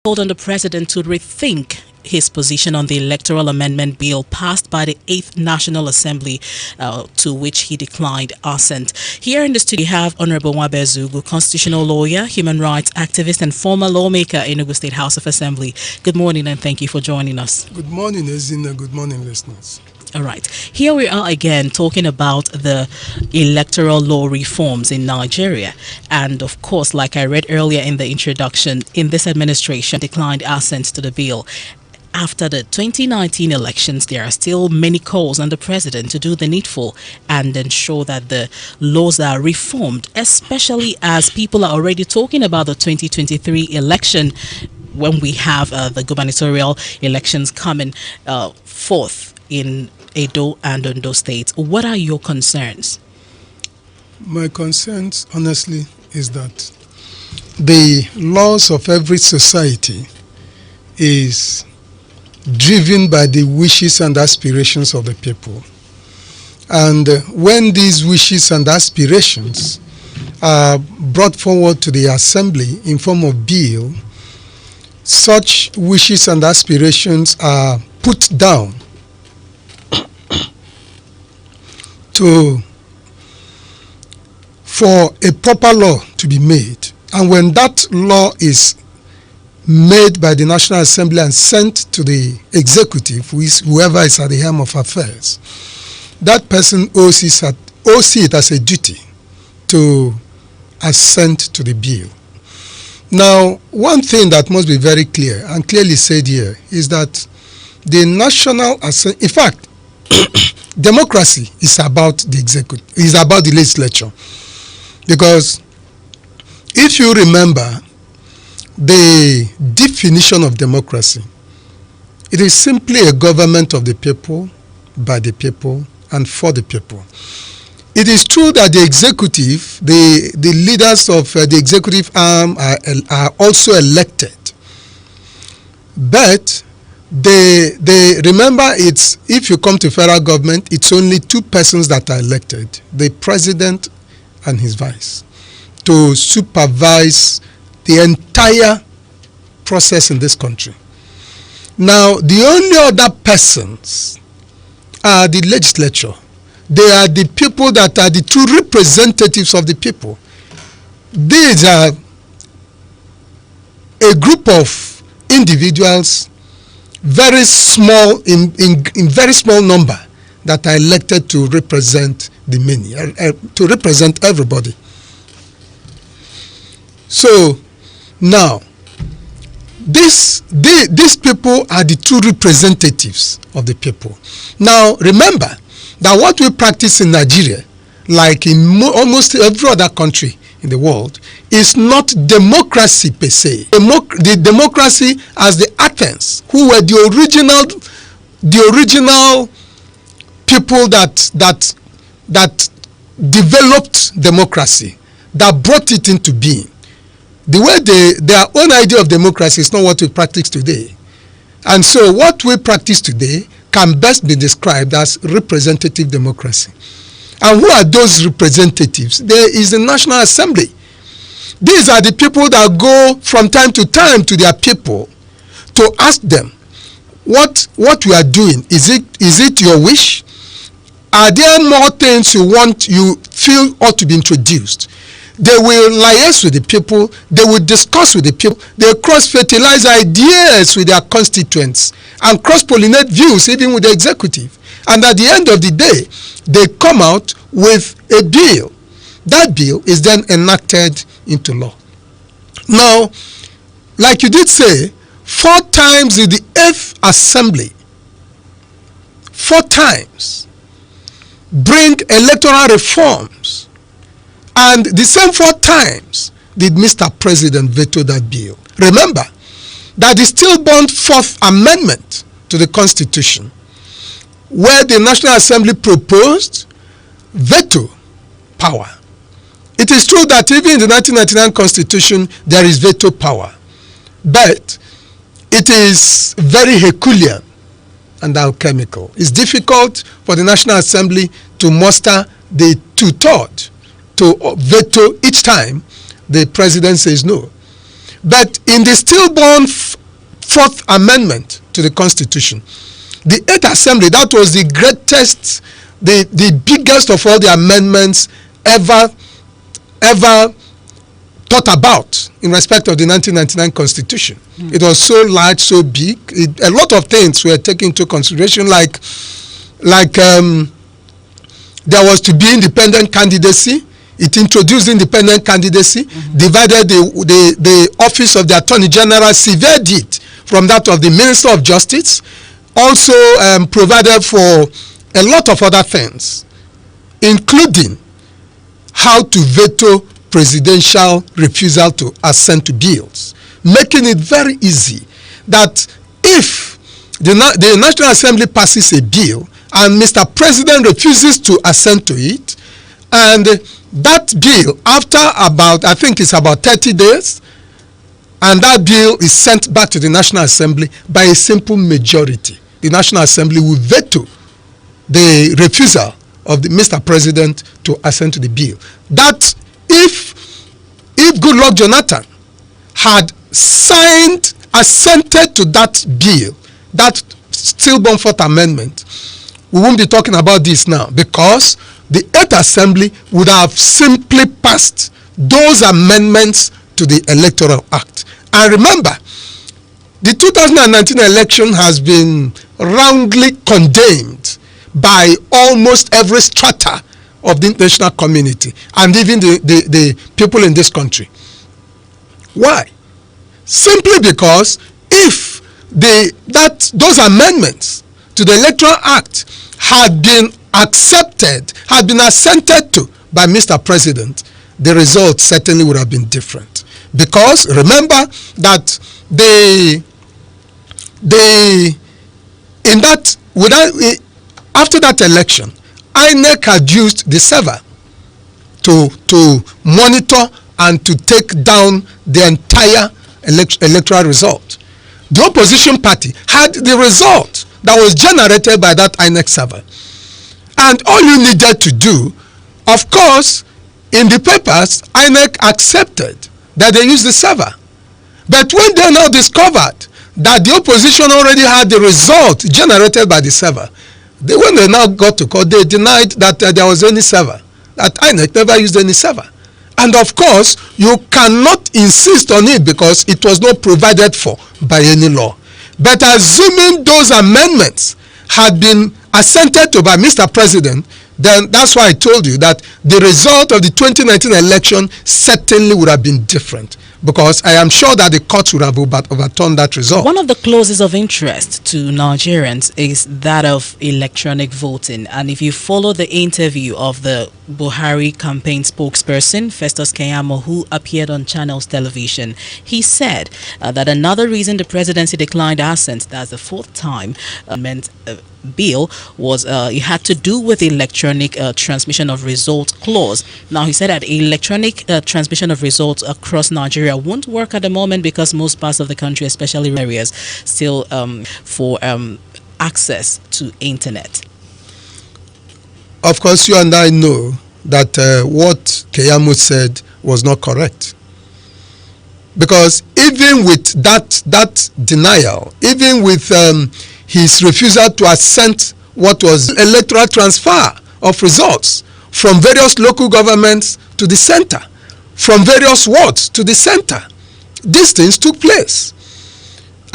called on the president to rethink his position on the electoral amendment bill passed by the 8th National Assembly, to which he declined assent. Here in the studio we have Honorable Nwabe Ezugwu, constitutional lawyer, human rights activist and former lawmaker in Enugu State House of Assembly. Good morning and thank you for joining us. Good morning, Ezina. Good morning, listeners. All right. Here we are again talking about the electoral law reforms in Nigeria. And of course, like I read earlier in the introduction, in this administration declined assent to the bill. After the 2019 elections, there are still many calls on the president to do the needful and ensure that the laws are reformed, especially as people are already talking about the 2023 election when we have the gubernatorial elections coming forth in Edo and Ondo states. What are your concerns? My concerns, honestly, is that the laws of every society is driven by the wishes and aspirations of the people. And when these wishes and aspirations are brought forward to the assembly in form of bill, such wishes and aspirations are put down for a proper law to be made. And when that law is made by the National Assembly and sent to the executive, whoever is at the helm of affairs, that person owes it as a duty to assent to the bill. Now, one thing that must be very clear and clearly said here is that the National Assembly, in fact, democracy is about the executive, is about the legislature. Because if you remember the definition of democracy, it is simply a government of the people, by the people, and for the people. It is true that the executive, the leaders of the executive arm are also elected. But they remember, it's, if you come to federal government, it's only two persons that are elected, the president and his vice, to supervise the entire process in this country. Now, the only other persons are the legislature. They are the people that are the true representatives of the people. These are a group of individuals, very small, in very small number, that are elected to represent the many, to represent everybody. So now, these people are the true representatives of the people. Now, remember that what we practice in Nigeria, like in almost every other country in the world, is not democracy per se. The democracy as the Athens, who were the original people that developed democracy, that brought it into being. The way their own idea of democracy is not what we practice today. And so what we practice today can best be described as representative democracy. And who are those representatives? There is the National Assembly. These are the people that go from time to time to their people to ask them, what we are doing, is it your wish? Are there more things you feel ought to be introduced? They will liaise with the people, they will discuss with the people, they cross-fertilize ideas with their constituents and cross-pollinate views even with the executive. And at the end of the day, they come out with a bill. That bill is then enacted into law. Now, like you did say, 4 times in the 8th Assembly, 4 times bring electoral reforms. And the same 4 times did Mr. President veto that bill. Remember that the stillborn 4th Amendment to the Constitution, where the National Assembly proposed veto power. It is true that even in the 1999 Constitution there is veto power, but it is very Herculean and alchemical. It's difficult for the National Assembly to muster the 2/3 to veto each time the president says no. But in the stillborn Fourth Amendment to the Constitution, the Eighth Assembly, that was the greatest, the biggest of all the amendments ever thought about in respect of the 1999 Constitution. It was so large, so big. A lot of things were taken into consideration, like there was to be independent candidacy. It introduced independent candidacy, divided the office of the Attorney General, severed it from that of the Minister of Justice, also provided for a lot of other things, including how to veto presidential refusal to assent to bills, making it very easy that if the National Assembly passes a bill and Mr. President refuses to assent to it, and that bill, after about, I think it's about 30 days, and that bill is sent back to the National Assembly by a simple majority, the National Assembly will veto the refusal of the Mr. President to assent to the bill. That if Goodluck Jonathan had assented to that bill, that stillborn Fourth Amendment, we won't be talking about this now, because the Eighth Assembly would have simply passed those amendments to the Electoral Act. And remember, the 2019 election has been roundly condemned by almost every strata of the international community and even the people in this country. Why? Simply because if those amendments to the Electoral Act had been accepted, had been assented to by Mr. President, the result certainly would have been different. Because remember that after that election, INEC had used the server to monitor and to take down the entire electoral result. The opposition party had the result that was generated by that INEC server. And all you needed to do, of course, in the papers, INEC accepted that they used the server. But when they now discovered that the opposition already had the result generated by the server, when they now got to court, they denied that there was any server, that INEC never used any server. And of course, you cannot insist on it because it was not provided for by any law. But assuming those amendments had been assented to by Mr. President, then that's why I told you that the result of the 2019 election certainly would have been different, because I am sure that the courts would have overturned that result. One of the clauses of interest to Nigerians is that of electronic voting. And if you follow the interview of the Buhari campaign spokesperson, Festus Keyamo, who appeared on Channels Television, he said that another reason the presidency declined assent, that's the fourth time, bill was it had to do with the electronic transmission of results clause. Now, he said that electronic transmission of results across Nigeria won't work at the moment because most parts of the country, especially areas, still for access to internet. Of course, you and I know that what Keyamo said was not correct. Because even with that denial, even with his refusal to assent what was electoral transfer of results from various local governments to the center, from various wards to the center, these things took place.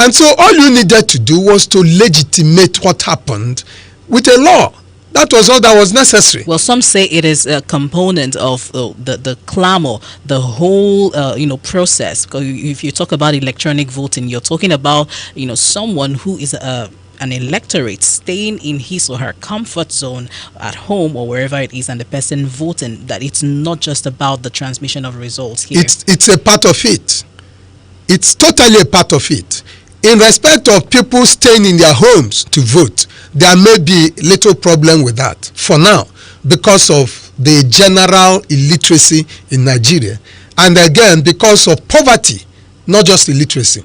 And so all you needed to do was to legitimate what happened with a law. That was all that was necessary. Well, some say it is a component of the clamor, the whole process. If you talk about electronic voting, you're talking about someone who is an electorate staying in his or her comfort zone at home or wherever it is, and the person voting. That it's not just about the transmission of results here. It's a part of it. It's totally a part of it. In respect of people staying in their homes to vote, there may be little problem with that for now because of the general illiteracy in Nigeria. And again, because of poverty, not just illiteracy.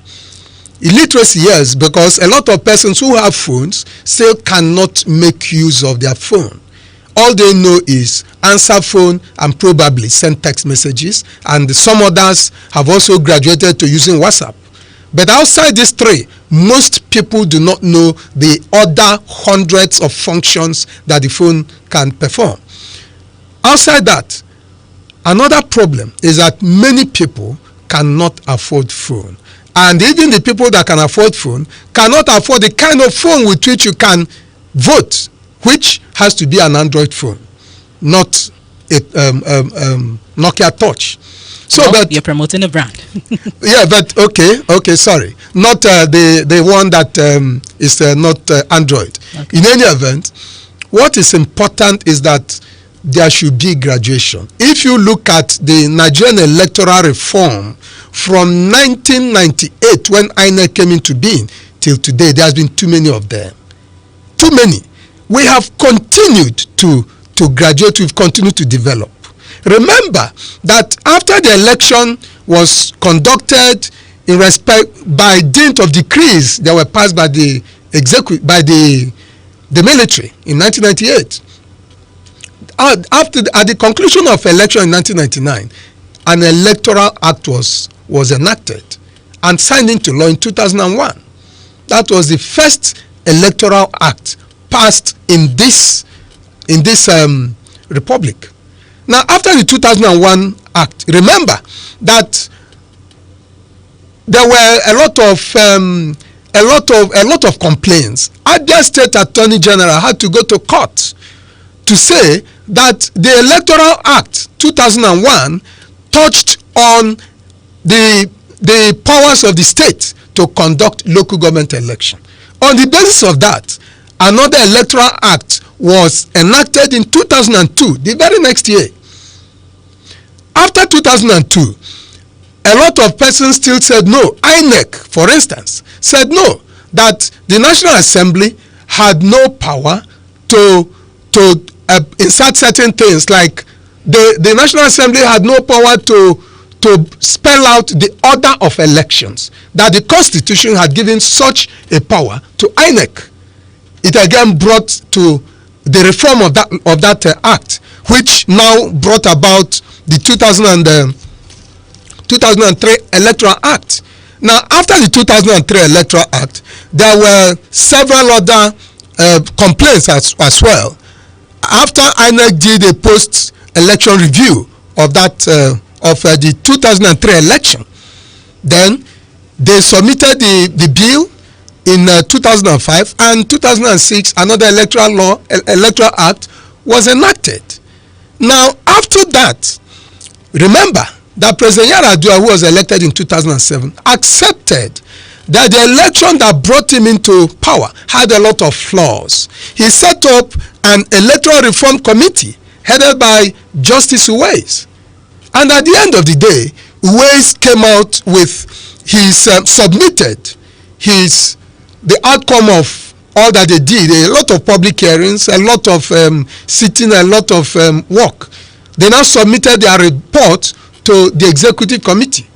Illiteracy, yes, because a lot of persons who have phones still cannot make use of their phone. all they know is answer phone and probably send text messages, and some others have also graduated to using WhatsApp. But outside these three, most people do not know the other hundreds of functions that the phone can perform. Outside that, another problem is that many people cannot afford phone. And even the people that can afford phone cannot afford the kind of phone with which you can vote, which has to be an Android phone, not a Nokia Touch. So, well, but you're promoting a brand. yeah, but okay, sorry, not the one that is not Android. Okay. In any event, what is important is that there should be graduation. If you look at the Nigerian electoral reform from 1998, when INEC came into being, till today, there has been too many of them. Too many. We have continued to graduate. We've continued to develop. Remember that after the election was conducted in respect by dint of decrees that were passed by the military in 1998. At the conclusion of election in 1999, an electoral act was enacted and signed into law in 2001. That was the first electoral act passed in this republic. Now, after the 2001 act, remember that there were a lot of complaints. Abia State Attorney General had to go to court to say that the Electoral Act 2001 touched on the powers of the state to conduct local government election. On the basis of that, another Electoral Act was enacted in 2002, the very next year. After 2002, a lot of persons still said no. INEC, for instance, said no, that the National Assembly had no power to insert certain things, like the National Assembly had no power to spell out the order of elections, that the Constitution had given such a power to INEC. It again brought to the reform of that act, which now brought about the 2003 Electoral Act. Now, after the 2003 Electoral Act, there were several other complaints as well. After INEC did a post-election review of the 2003 election, then they submitted the bill in 2005, and 2006 another electoral act was enacted. Now, after that, remember that President Yar'Adua, who was elected in 2007, accepted that the election that brought him into power had a lot of flaws. He set up an electoral reform committee headed by Justice Uwais. And at the end of the day, Uwais came out with submitted the outcome of all that they did, a lot of public hearings, a lot of sitting, a lot of work. They now submitted their report to the executive committee,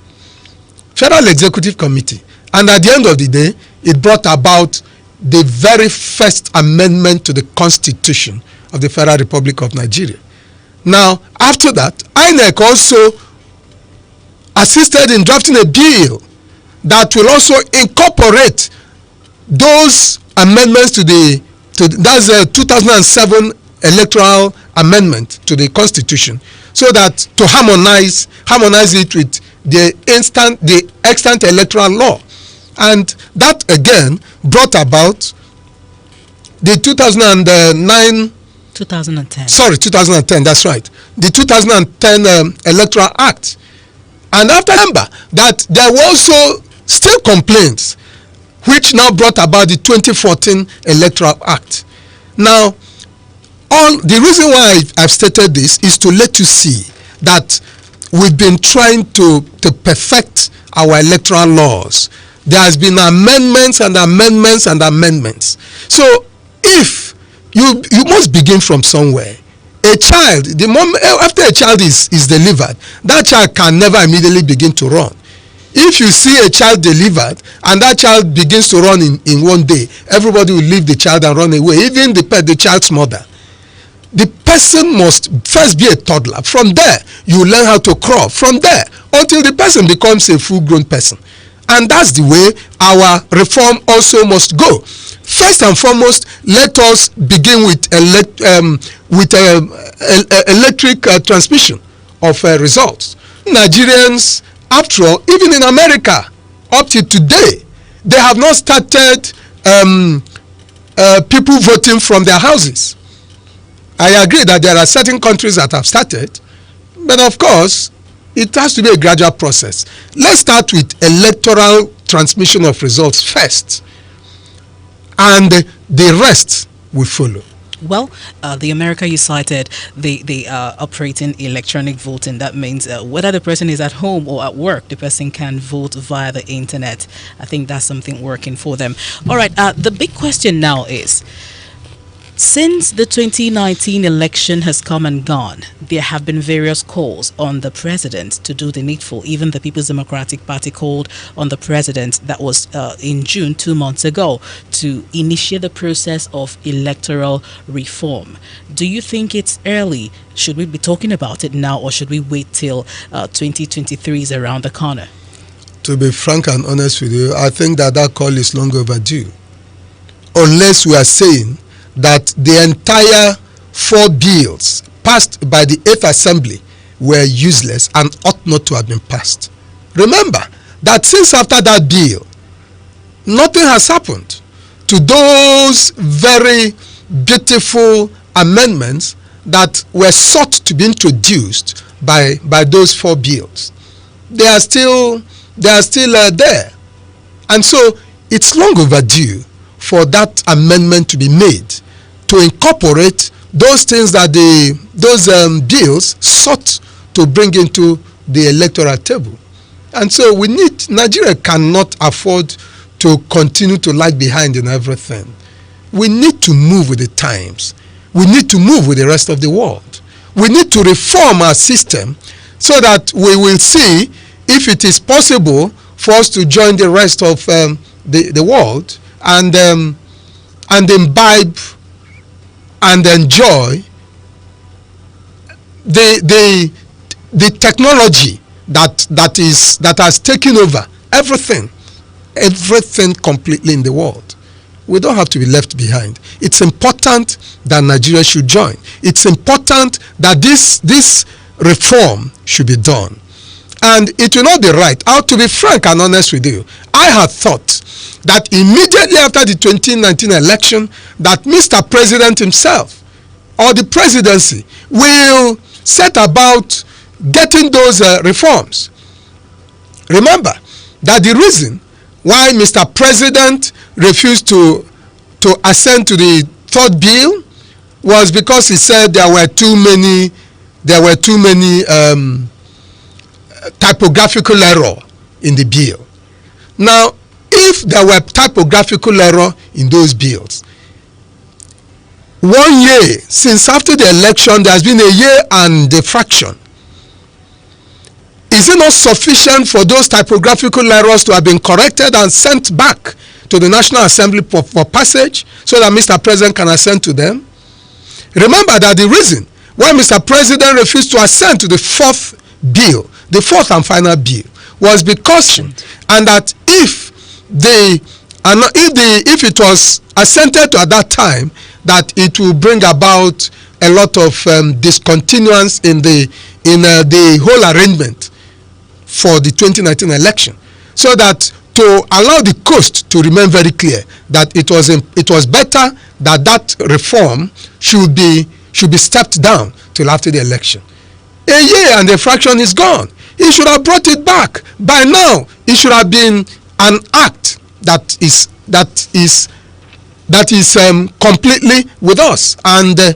Federal Executive Committee. And at the end of the day, it brought about the very first amendment to the Constitution of the Federal Republic of Nigeria. Now, after that, INEC also assisted in drafting a bill that will also incorporate those amendments to that's a 2007 electoral amendment to the Constitution, so that to harmonize it with the extant electoral law. And that again brought about the 2010, that's right, the 2010 Electoral Act. And after, remember that there were also still complaints, which now brought about the 2014 Electoral Act. Now, the reason why I've stated this is to let you see that we've been trying to perfect our electoral laws. There has been amendments and amendments and amendments. So if you must begin from somewhere. A child, the moment after a child is delivered, that child can never immediately begin to run. If you see a child delivered and that child begins to run in one day, everybody will leave the child and run away, even the child's mother. the person must first be a toddler. From there, you learn how to crawl. From there, until the person becomes a full-grown person. And that's the way our reform also must go. First and foremost, let us begin with electric transmission of results. Nigerians, after all, even in America, up to today, they have not started people voting from their houses. I agree that there are certain countries that have started, but of course, it has to be a gradual process. Let's start with electoral transmission of results first, and the rest will follow. Well, the America you cited, they are operating electronic voting. That means whether the person is at home or at work, the person can vote via the internet. I think that's something working for them. All right, the big question now is, since the 2019 election has come and gone, there have been various calls on the president to do the needful. Even the People's Democratic Party called on the president, that was in June, 2 months ago, to initiate the process of electoral reform. Do you think it's early? Should we be talking about it now, or should we wait till 2023 is around the corner? To be frank and honest with you, I think that call is long overdue. Unless we are saying that the entire 4 bills passed by the 8th Assembly were useless and ought not to have been passed. Remember that since after that bill, nothing has happened to those very beautiful amendments that were sought to be introduced by those 4 bills. They are still there. And so it's long overdue for that amendment to be made to incorporate those things that those bills sought to bring into the electoral table. And so Nigeria cannot afford to continue to lag behind in everything. We need to move with the times. We need to move with the rest of the world. We need to reform our system so that we will see if it is possible for us to join the rest of the world and imbibe and enjoy the technology that has taken over everything completely in the world. We don't have to be left behind. It's important that Nigeria should join. It's important that this reform should be done. And it will not be right. To be frank and honest with you, I had thought that immediately after the 2019 election, that Mr. President himself or the presidency will set about getting those reforms. Remember that the reason why Mr. President refused to assent to the 3rd bill was because he said there were too many typographical error in the bill. Now, if there were typographical error in those bills, 1 year since after the election, there has been a year and a fraction. Is it not sufficient for those typographical errors to have been corrected and sent back to the National Assembly for passage so that Mr. President can assent to them? Remember that the reason why Mr. President refused to assent to the 4th bill, the 4th and final bill, was because, and that if it was assented to at that time, that it will bring about a lot of discontinuance in the whole arrangement for the 2019 election, so that to allow the coast to remain very clear that it was better that reform should be stepped down till after the election. A year and a fraction is gone. He should have brought it back. By now, it should have been an act that is completely with us and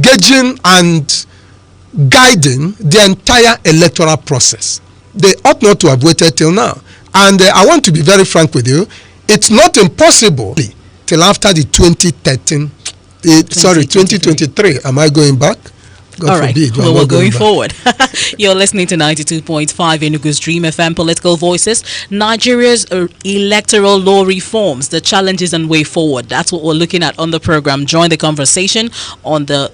gauging and guiding the entire electoral process. They ought not to have waited till now. And I want to be very frank with you. It's not impossible till after the 2023. Am I going back? God All right. forbid. Well, we're going forward. You're listening to 92.5 Enugu's Dream FM Political Voices. Nigeria's electoral law reforms, the challenges and way forward. That's what we're looking at on the program. Join the conversation on the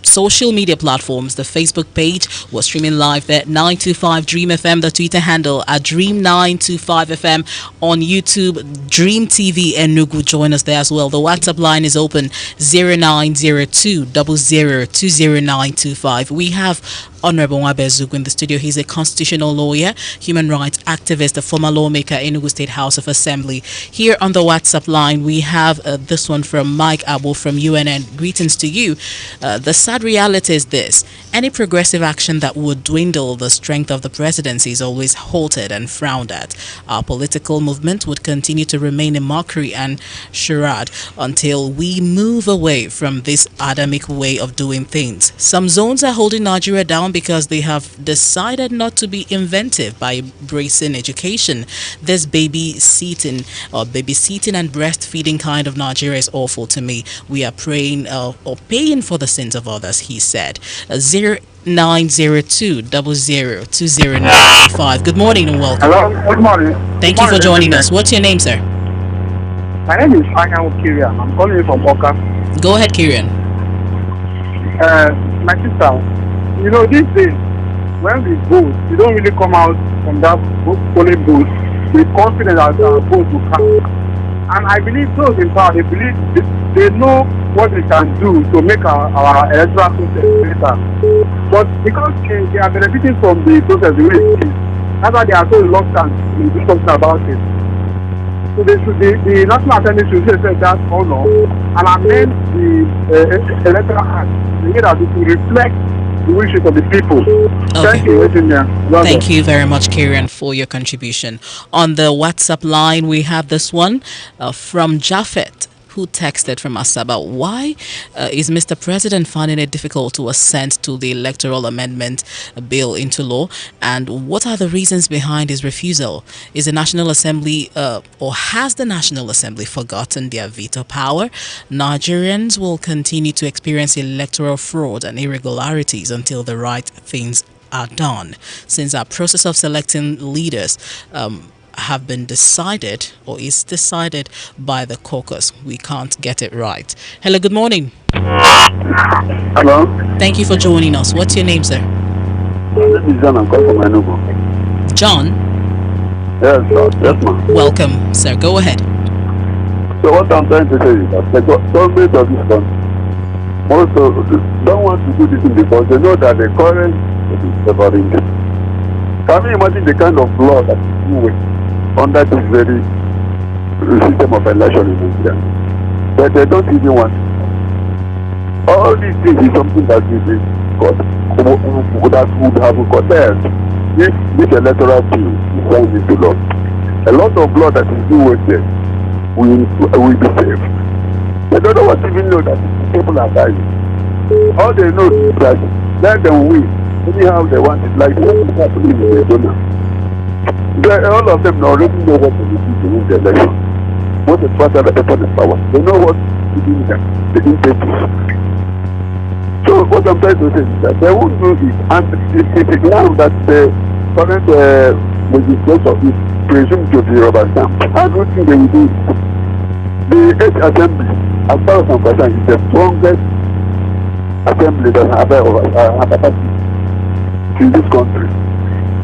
social media platforms. The Facebook page, we're streaming live there, 925 Dream FM, the Twitter handle at Dream 925 FM, on YouTube, Dream TV Enugu. Join us there as well. The WhatsApp line is open, 0902 00200925. We have Honorable Nwabezugu in the studio. He's a constitutional lawyer, human rights activist, a former lawmaker in Enugu State House of Assembly. Here on the WhatsApp line, we have this one from Mike Abo from UNN. Greetings to you. The sad reality is this: any progressive action that would dwindle the strength of the presidency is always halted and frowned at. Our political movement would continue to remain a mockery and charade until we move away from this Adamic way of doing things. Some zones are holding Nigeria down because they have decided not to be inventive by embracing education. This babysitting and breastfeeding kind of Nigeria is awful to me. We are praying or paying for the sins of others, he said. 0902 002095. Good morning and welcome. Hello, good morning. Thank you for joining us. What's your name, sir? My name is Anyanwu Kirian. I'm calling you from Oka. Go ahead, Kirian. My sister, you know, these days, when we vote, we don't really come out from that polling booth with confidence that our vote will count. And I believe those in power, they know what they can do to make our electoral process better. But because they are benefiting from the process the way it is, that's why they are so reluctant to do something about it. So the National Assembly should say that honor and amend the Electoral Act in a way that it will reflect the wishes of the people. Okay. Thank you, Thank you very much, Kieran, for your contribution. On the WhatsApp line, we have this one from Japhet, who texted from Asaba. Why is Mr. President finding it difficult to assent to the electoral amendment bill into law? And what are the reasons behind his refusal? Is the National Assembly or has the National Assembly forgotten their veto power? Nigerians will continue to experience electoral fraud and irregularities until the right things are done. Since our process of selecting leaders have been decided or is decided by the caucus, we can't get it right. Hello, good morning. Hello. Thank you for joining us. What's your name, sir? My name is John. I'm calling from Enugu. John? Yes, sir. Yes, ma'am. Welcome, sir. Go ahead. So what I'm trying to say is that the government of this country also don't want to do this thing because they know that the current is favoring them. Can you imagine the kind of law that is doing under this very system of election in Nigeria? But they don't even want it. All these things is something that would have curtailed if this electoral bill is signed into law. A lot of law that is being wasted will be saved. They don't even know that people are dying. All they know is that let them win anyhow they want it, like what is happening in Arizona. All of them already know what they need to win the election. What is faster the person in power. They know what to do with them. They didn't take it. So what I'm trying to say is that they won't do it, and it's now that the current legislation is presumed to be rubber stamp. I don't think they will do it. The 8th assembly, as far as I'm concerned, is the strongest assembly that have ever in this country.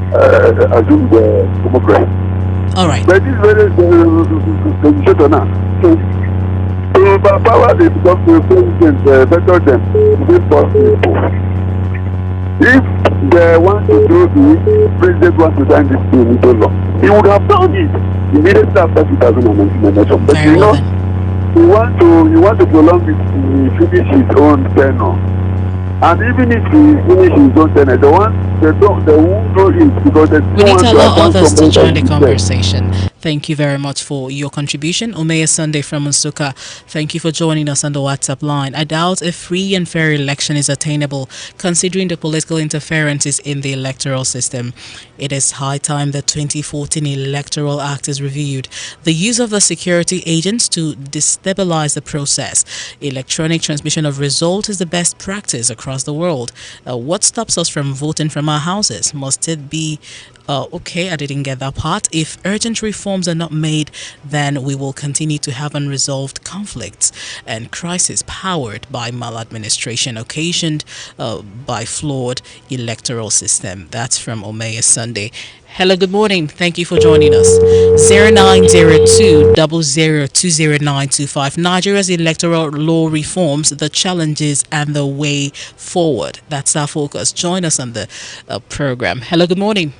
Assume the democracy. All right. But this is very legislature now. So power they become the president better than this people. If they want to do the president wants to sign this bill into law, he would have done it immediately after 2019 election. But Very well, he want to prolong it to finish his own tenure. And even if he finishes his own tenure, they won't do it because we need to allow others to join the conversation. Thank you very much for your contribution. Omeya Sunday from Nsuka, thank you for joining us on the WhatsApp line. I doubt a free and fair election is attainable considering the political interferences in the electoral system. It is high time the 2014 Electoral Act is reviewed. The use of the security agents to destabilize the process. Electronic transmission of results is the best practice across the world. What stops us from voting from our houses? Must it be okay, I didn't get that part. If urgent reforms are not made, then we will continue to have unresolved conflicts and crises powered by maladministration occasioned by flawed electoral system. That's from Omeya Sunday. Hello, good morning. Thank you for joining us. 0902 0020 Nigeria's electoral law reforms, the challenges and the way forward. That's our focus. Join us on the program. Hello, good morning.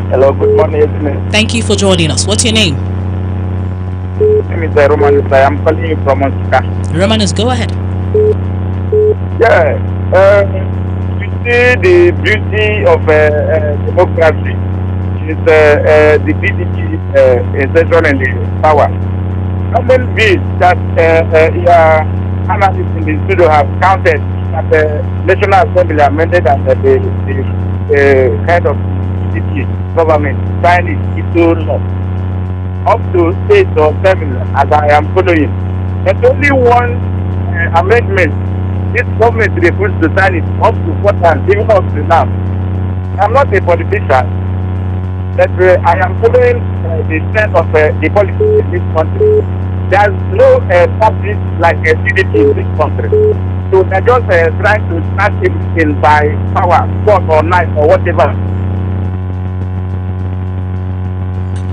Hello, good morning, evening. Thank you for joining us. What's your name? My name is Romanus. I am calling you from Osaka. Romanus, go ahead. Yeah, you see the beauty of democracy is the PDP insertion in the power. How many bills that your analysts in the studio have counted that the National Assembly amended and the head of PDP government signed it into law up to 8 or 7 as I am following. But only one amendment this government refused to sign it up to 4 times, even up to now. I'm not a politician, but I am following the trend of the politics in this country. There's no party like a PDP in this country. So they're just trying to snatch everything by power, force or knife or whatever.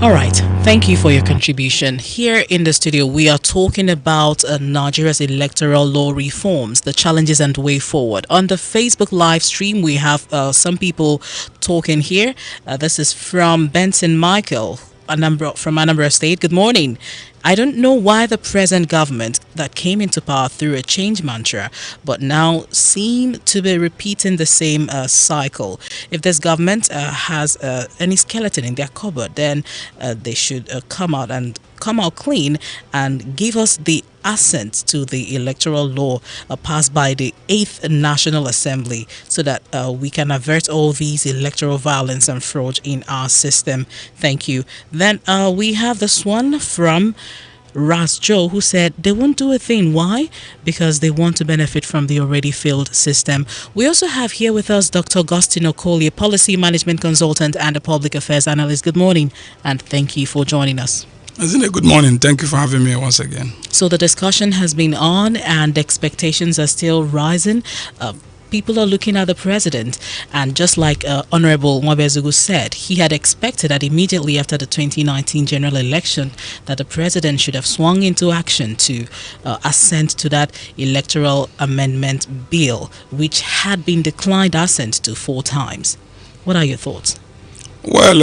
All right. Thank you for your contribution. Here in the studio, we are talking about Nigeria's electoral law reforms, the challenges and the way forward. On the Facebook live stream, we have some people talking here. This is from Benson Michael, from Anambra State. Good morning. I don't know why the present government that came into power through a change mantra, but now seem to be repeating the same cycle. If this government has any skeleton in their cupboard, then they should come out clean and give us the assent to the electoral law passed by the 8th National Assembly so that we can avert all these electoral violence and fraud in our system. Thank you. Then we have this one from Ras Joe, who said they won't do a thing. Why? Because they want to benefit from the already failed system. We also have here with us Dr. Augustine Okolie, policy management consultant and a public affairs analyst. Good morning, and thank you for joining us. Isn't it good morning? Thank you for having me once again. So the discussion has been on and expectations are still rising. People are looking at the president, and just like Honorable Mwabezugu said, he had expected that immediately after the 2019 general election that the president should have swung into action to assent to that electoral amendment bill, which had been declined assent to 4 times. What are your thoughts? Well,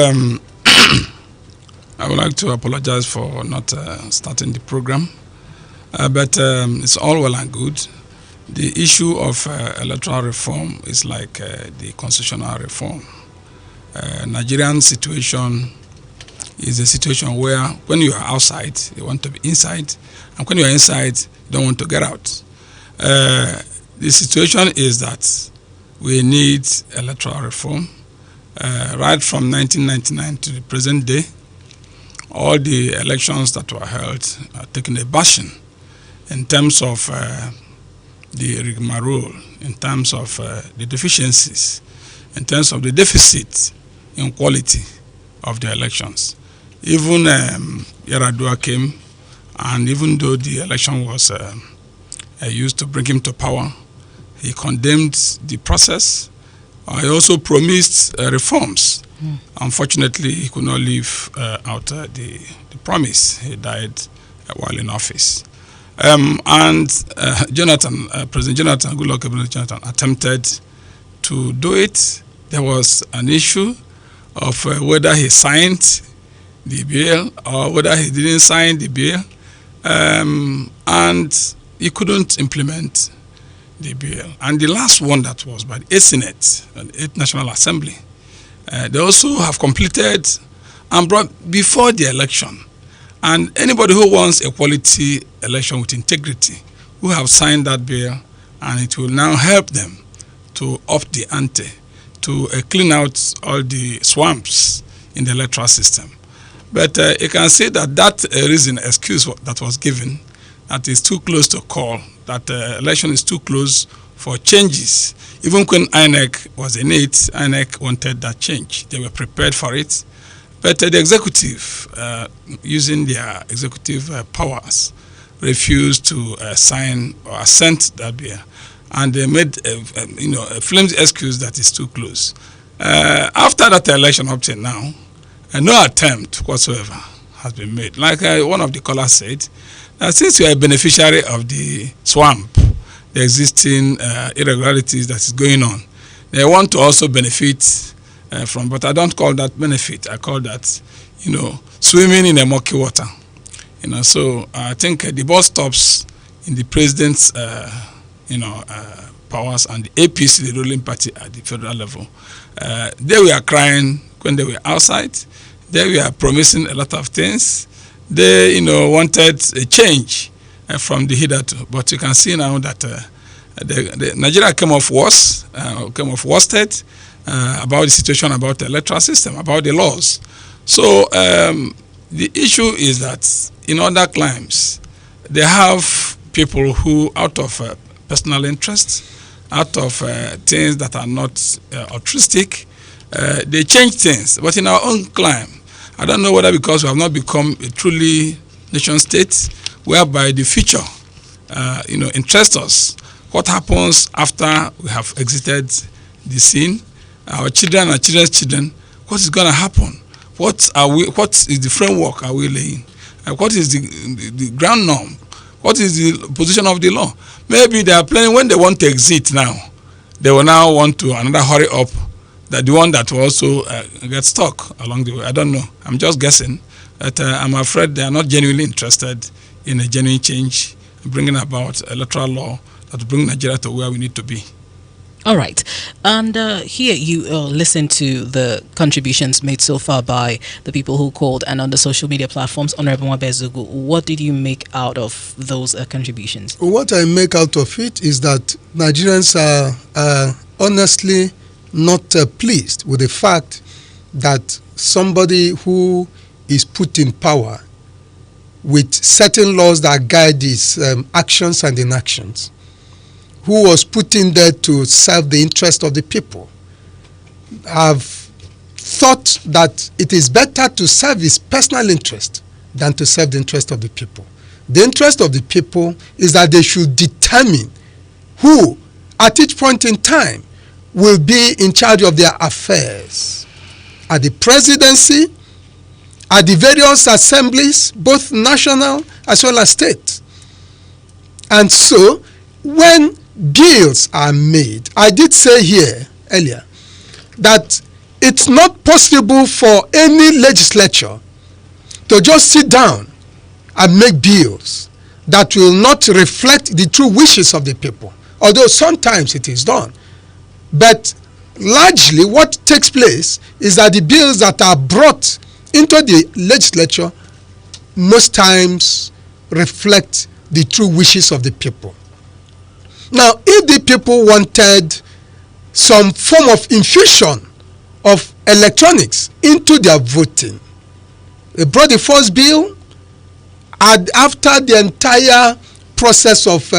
I would like to apologize for not starting the program, but it's all well and good. The issue of electoral reform is like the constitutional reform. Nigerian situation is a situation where when you are outside, you want to be inside, and when you are inside, you don't want to get out. The situation is that we need electoral reform. Right from 1999 to the present day, all the elections that were held are taking a bashing in terms of the rigmarole, in terms of the deficiencies, in terms of the deficit in quality of the elections. Even Yaradua came, and even though the election was used to bring him to power, he condemned the process. He also promised reforms. Unfortunately, he could not live out the promise. He died while in office. President Jonathan, Goodluck Jonathan, attempted to do it. There was an issue of whether he signed the bill or whether he didn't sign the bill, and he couldn't implement the bill. And the last one that was by the 8th Senate, the 8th National Assembly, they also have completed and brought before the election. And anybody who wants a quality election with integrity, who have signed that bill, and it will now help them to up the ante, to clean out all the swamps in the electoral system. But you can see that reason, excuse that was given, that is too close to call, that election is too close for changes. Even when INEC was in it, INEC wanted that change. They were prepared for it. But the executive, using their executive powers, refused to sign or assent that bill. And they made a flimsy excuse that is too close. After that election up till now, no attempt whatsoever has been made. Like one of the callers said, that since you are a beneficiary of the swamp, the existing irregularities that is going on, they want to also benefit from, but I don't call that benefit. I call that, swimming in a murky water. So I think the ball stops in the president's, powers and the APC, the ruling party at the federal level. They were crying when they were outside. They were promising a lot of things. They, wanted a change from the hitherto. But you can see now that the Nigeria came off worse, worsted about the situation, about the electoral system, about the laws. So the issue is that in other climes, they have people who, out of personal interest, out of things that are not altruistic, they change things. But in our own climb, I don't know whether because we have not become a truly nation state, whereby the future, interests us. What happens after we have exited the scene? Our children, our children's children, what is going to happen? What is the framework are we laying? What is the ground norm? What is the position of the law? Maybe they are planning when they want to exit now, they will now want to another hurry up, that the one that will also get stuck along the way. I don't know. I'm just guessing. But I'm afraid they are not genuinely interested in a genuine change, bringing about electoral law that will bring Nigeria to where we need to be. All right. And here you listen to the contributions made so far by the people who called and on the social media platforms. Honorable Mwabezugu, what did you make out of those contributions? What I make out of it is that Nigerians are honestly not pleased with the fact that somebody who is put in power with certain laws that guide his actions and inactions, who was put in there to serve the interest of the people, have thought that it is better to serve his personal interest than to serve the interest of the people. The interest of the people is that they should determine who, at each point in time, will be in charge of their affairs. At the presidency, at the various assemblies, both national as well as state. And so, when bills are made, I did say here earlier that it's not possible for any legislature to just sit down and make bills that will not reflect the true wishes of the people, although sometimes it is done. But largely what takes place is that the bills that are brought into the legislature most times reflect the true wishes of the people. Now, if the people wanted some form of infusion of electronics into their voting, they brought the first bill, and after the entire process of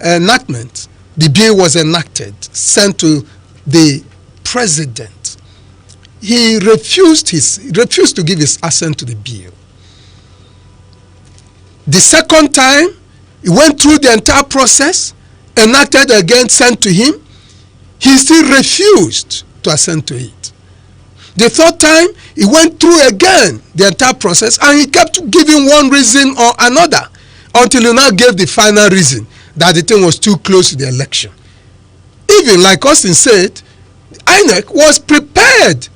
enactment, the bill was enacted, sent to the president. He refused to give his assent to the bill. The second time, he went through the entire process, enacted again, sent to him. He still refused to assent to it. The third time, he went through again the entire process, and he kept giving one reason or another until he now gave the final reason that the thing was too close to the election. Even like Austin said, INEC was prepared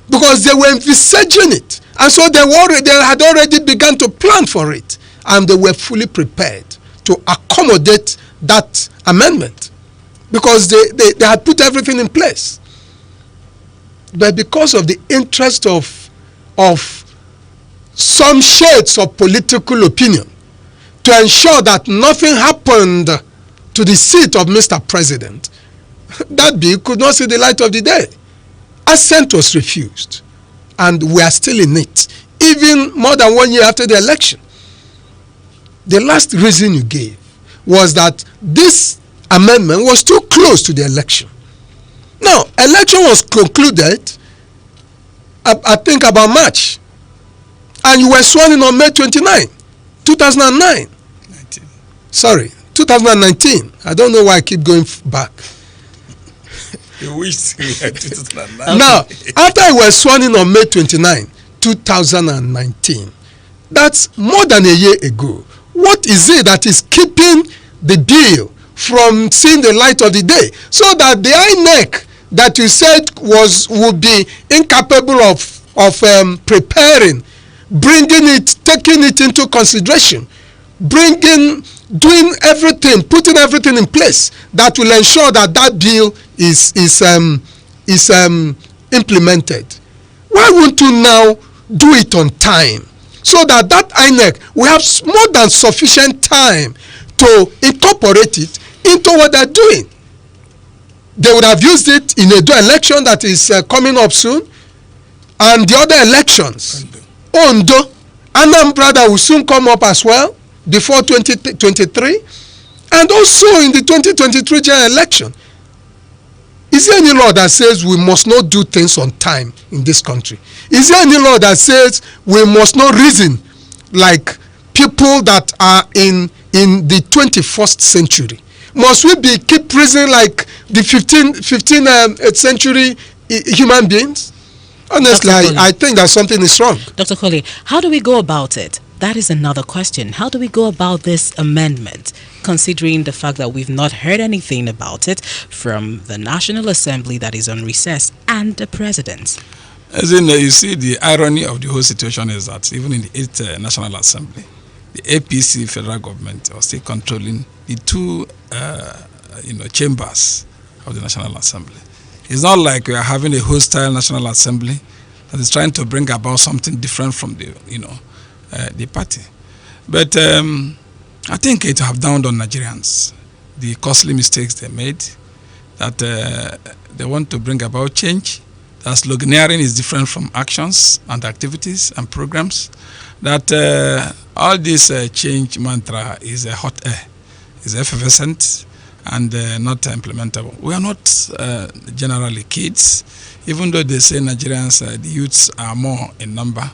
because they were envisaging it, and so they had already begun to plan for it, and they were fully prepared to accommodate that amendment because they had put everything in place. But because of the interest of of some shades of political opinion to ensure that nothing happened to the seat of Mr. President, that bill could not see the light of the day. Assent was refused, and we are still in it, even more than 1 year after the election. The last reason you gave was that this amendment was too close to the election. Now, election was concluded, I think about March, and you were sworn in on May 29, 2009. 19. Sorry, 2019. I don't know why I keep going back. You wish we had 2009. Now, after I was sworn in on May 29, 2019, that's more than a year ago. What is it that is keeping the bill from seeing the light of the day? So that the INEC that you said would be incapable of preparing, bringing it, taking it into consideration, doing everything, putting everything in place that will ensure that that bill is implemented. Why won't you now do it on time, so that INEC will have more than sufficient time to incorporate it into what they're doing? They would have used it in a election that is coming up soon, and the other elections, Ondo, Anambra, that will soon come up as well before 2023, and also in the 2023 general election. Is there any law that says we must not do things on time in this country? Is there any law that says we must not reason like people that are in the 21st century? Must we keep reasoning like the 15th century human beings? Honestly, I think that something is wrong. Dr. Colley, how do we go about it? That is another question. How do we go about this amendment, considering the fact that we've not heard anything about it from the National Assembly that is on recess and the President? As in, you see, the irony of the whole situation is that even in the 8th National Assembly, the APC federal government was still controlling the two chambers of the National Assembly. It's not like we are having a hostile National Assembly that is trying to bring about something different from the party. But I think it have dawned on Nigerians the costly mistakes they made, that they want to bring about change, that sloganeering is different from actions and activities and programs, that all this change mantra is a hot air, is effervescent and not implementable. We are not generally kids, even though they say Nigerians, the youths are more in number.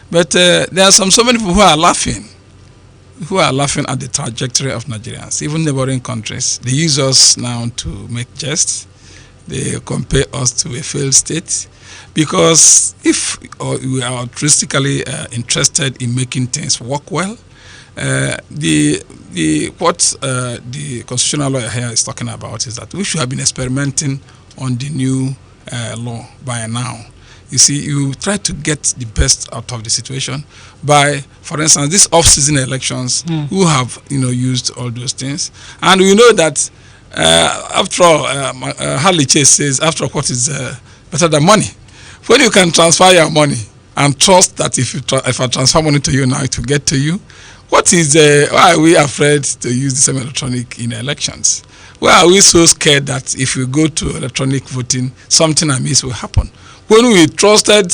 But there are so many people who are laughing at the trajectory of Nigerians, even neighboring countries. They use us now to make jests. They compare us to a failed state, because if we are altruistically interested in making things work well, what the constitutional lawyer here is talking about is that we should have been experimenting on the new law by now. You see, you try to get the best out of the situation by, for instance, these off-season elections, who have used all those things, and we know that after all, Harley Chase says, after all, what is better than money? When you can transfer your money and trust that if I transfer money to you now, it will get to you. Why are we afraid to use the same electronic in elections? Why are we so scared that if we go to electronic voting, something amiss will happen? When we trusted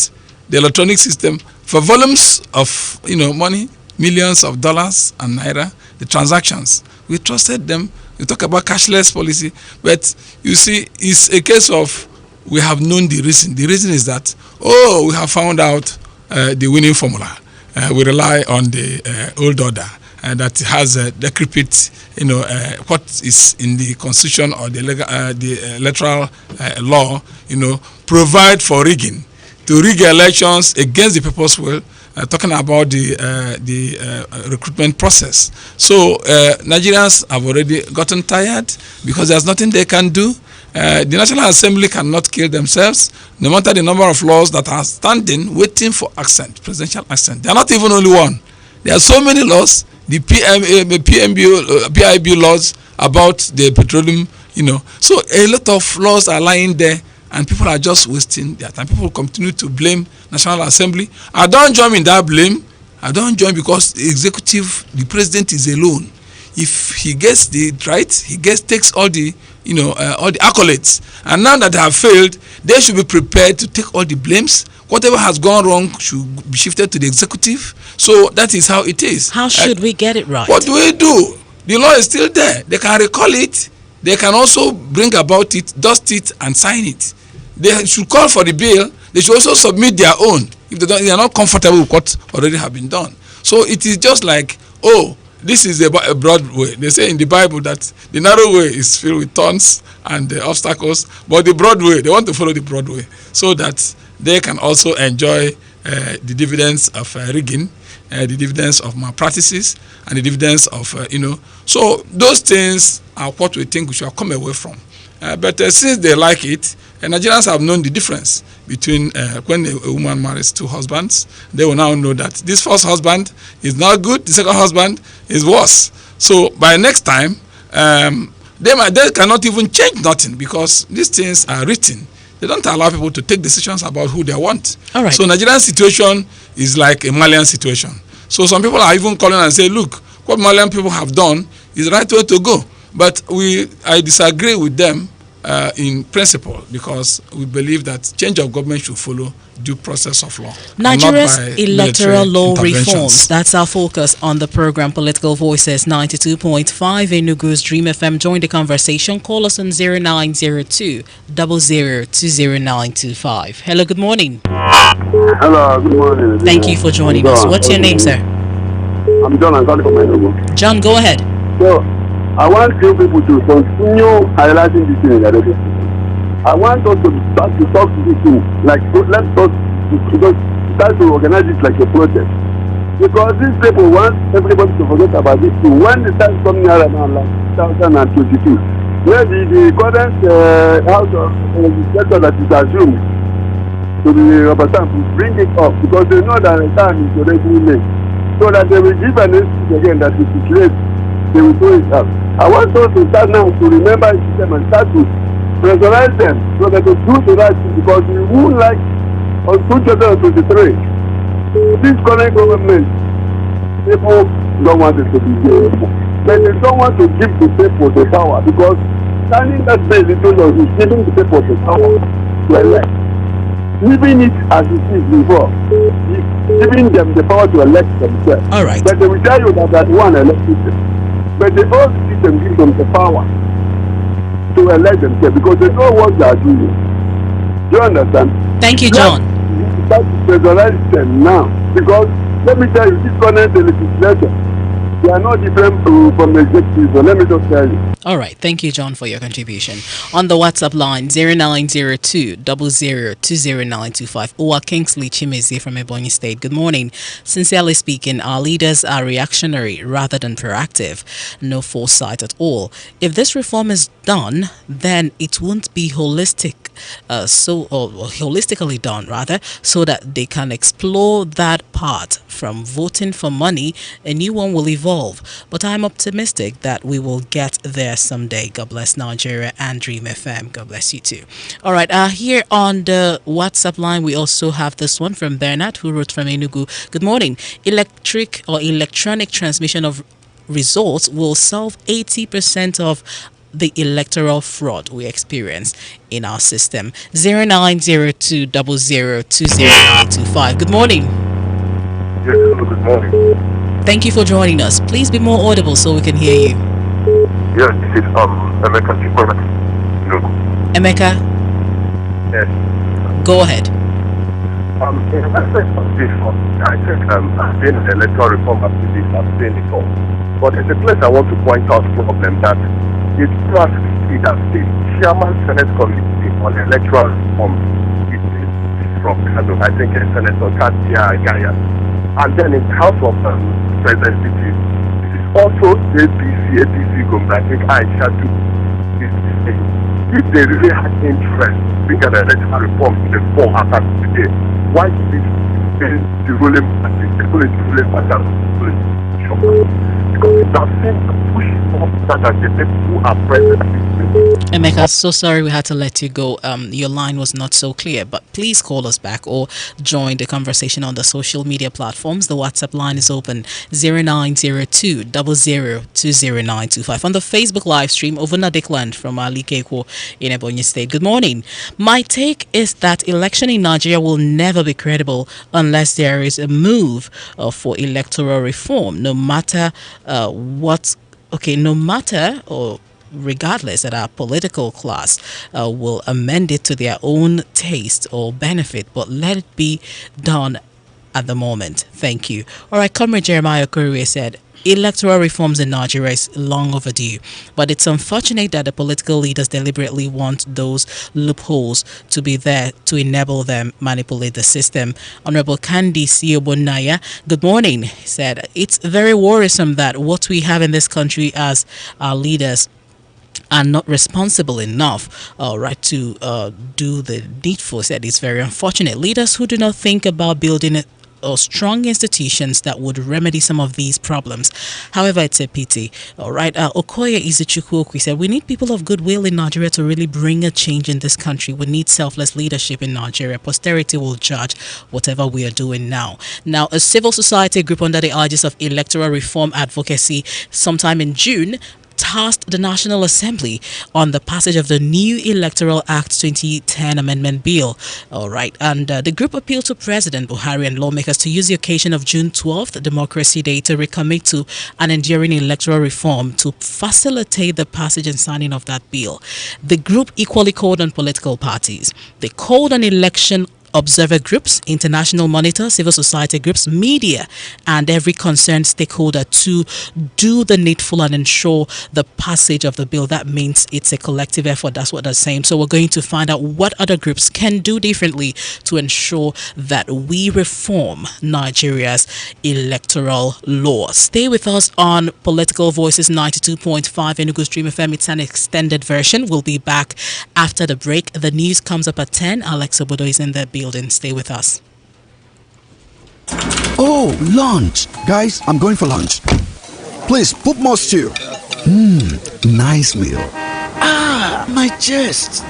the electronic system for volumes of money, millions of dollars and naira, the transactions, we trusted them. We talk about cashless policy, but you see, it's a case of we have known the reason. The reason is that, we have found out the winning formula. We rely on the old order that has a decrepit, what is in the constitution or the electoral law, provide for rigging, to rig elections against the people's will, talking about the recruitment process. So Nigerians have already gotten tired because there's nothing they can do. The National Assembly cannot kill themselves, no matter the number of laws that are standing, waiting for assent, presidential assent. They are not even only one. There are so many laws, the PIB laws about the petroleum, So a lot of laws are lying there and people are just wasting their time. People continue to blame National Assembly. I don't join in that blame. I don't join because the president is alone. If he gets it right, takes all the all the accolades. And now that they have failed, they should be prepared to take all the blames. Whatever has gone wrong should be shifted to the executive. So that is how it is. How should we get it right? What do we do? The law is still there. They can recall it. They can also bring about it, dust it, and sign it. They should call for the bill. They should also submit their own if they are not comfortable with what already have been done. So it is just like, this is a broad way. They say in the Bible that the narrow way is filled with thorns and obstacles, but the broad way, they want to follow the broad way so that they can also enjoy the dividends of rigging, the dividends of malpractices, and the dividends of, So those things are what we think we should come away from. But since they like it, Nigerians have known the difference between when a woman marries two husbands. They will now know that this first husband is not good, the second husband is worse. So by next time, they cannot even change nothing because these things are written. They don't allow people to take decisions about who they want. All right. So Nigerian situation is like a Malian situation. So some people are even calling and say, look, what Malian people have done is the right way to go. But I disagree with them in principle because we believe that change of government should follow due process of law. Nigeria's electoral law reforms. That's our focus on the program Political Voices 92.5 Enugu's Dream FM. Join the conversation. Call us on 0902 00200925. Hello, good morning. Hello, good morning. Thank you for joining us. What's your name, sir? I'm John. I'm calling from Enugu. John, go ahead. So, I want few people to continue highlighting this thing. I want us to start to talk to this thing. Like, let's start to organize it like a protest. Because these people want everybody to forget about this thing. When the time coming out around like 2022, maybe the current House of Legislature that is assumed to be represented will bring it up because they know that the time is already late. So that they will give an excuse again that it is late. They will do it up. I want us to start now to remember them and start to pressurize them so that they do the right thing because we would like on 2023 this current government people don't want it to be here anymore. But they don't want to give the people the power because standing that base into law is giving the people the power to elect. Leaving it as it is before, giving them the power to elect themselves. All right. But they will tell you that one elected them. But the old system gives them the power to elect themselves because they know what they are doing. Do you understand? Thank you, John. You start to pressurize them now because let me tell you, this current legislature, they are not different from the executive. So let me just tell you. All right. Thank you, John, for your contribution. On the WhatsApp line, 0902 00200925. Owa Kingsley Chimezi from Ebonyi State. Good morning. Sincerely speaking, our leaders are reactionary rather than proactive. No foresight at all. If this reform is done, then it won't be holistic. Holistically done rather, so that they can explore that part. From voting for money, a new one will evolve, but I'm optimistic that we will get there someday. God bless Nigeria and Dream FM. God bless you too. All right, here on the WhatsApp line we also have this one from Bernard, who wrote from Enugu. Good morning. Electronic transmission of results will solve 80% of the electoral fraud we experience in our system. 0902 00200925. Good morning. Yes, good morning. Thank you for joining us. Please be more audible so we can hear you. Yes, this is Emeka Chikwema. No. Emeka, Yes. go ahead. In aspect of this one, I think I've been an electoral reform activist, I've seen it all. But there's a place I want to point out problem that it's not that the Chairman Senate Committee on Electoral Reform is from Kano, I think Senator Katia Gaya. And then in the House of Representatives, this is also APC group, I think Aisha too is the same. If they really had interest in an electoral reform in the form after today, why did this the ruling party, the ruling party, because it has seen to push officers and the people who are present. Emeka, so sorry we had to let you go. Your line was not so clear, but please call us back or join the conversation on the social media platforms. The WhatsApp line is open 0902 00200925. On the Facebook live stream, Ovuna Dickland from Ali Keko in Ebonyi State. Good morning. My take is that election in Nigeria will never be credible unless there is a move for electoral reform, no matter regardless that our political class will amend it to their own taste or benefit, but let it be done at the moment. Thank you. All right, Comrade Jeremiah Okorie said, electoral reforms in Nigeria is long overdue, but it's unfortunate that the political leaders deliberately want those loopholes to be there to enable them manipulate the system. Honorable Kandi Siobonaya, good morning, said, it's very worrisome that what we have in this country as our leaders are not responsible enough to do the needful. Said it's very unfortunate. Leaders who do not think about building strong institutions that would remedy some of these problems. However, it's a pity. All right. Okoye Izuchukwu said, we need people of goodwill in Nigeria to really bring a change in this country. We need selfless leadership in Nigeria. Posterity will judge whatever we are doing now. Now, a civil society group under the aegis of Electoral Reform Advocacy sometime in June tasked the National Assembly on the passage of the new Electoral Act 2010 Amendment Bill. All right. And the group appealed to President Buhari and lawmakers to use the occasion of June 12th, Democracy Day, to recommit to an enduring electoral reform to facilitate the passage and signing of that bill. The group equally called on political parties. They called on election observer groups, international monitors, civil society groups, media, and every concerned stakeholder to do the needful and ensure the passage of the bill. That means it's a collective effort. That's what they're saying. So we're going to find out what other groups can do differently to ensure that we reform Nigeria's electoral law. Stay with us on Political Voices 92.5 Enugu Stream FM. It's an extended version. We'll be back after the break. The news comes up at 10. Alex Obodo is in the building. Stay with us. Oh, lunch. Guys, I'm going for lunch. Please, put more stew. Nice meal. My chest.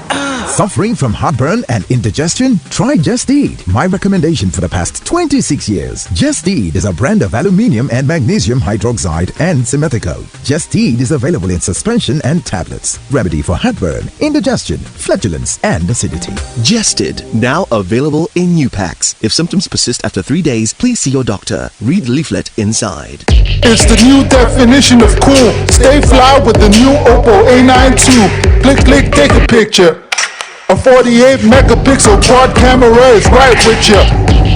Suffering from heartburn and indigestion? Try Just Eat. My recommendation for the past 26 years. Just Eat is a brand of aluminium and magnesium hydroxide and simethicone. Just Eat is available in suspension and tablets. Remedy for heartburn, indigestion, flatulence, and acidity. Just Eat, now available in new packs. If symptoms persist after 3 days, please see your doctor. Read the leaflet inside. It's the new definition of cool. Stay fly with the new Oppo A9 II. Click, click, take a picture. A 48 megapixel quad camera is right with you.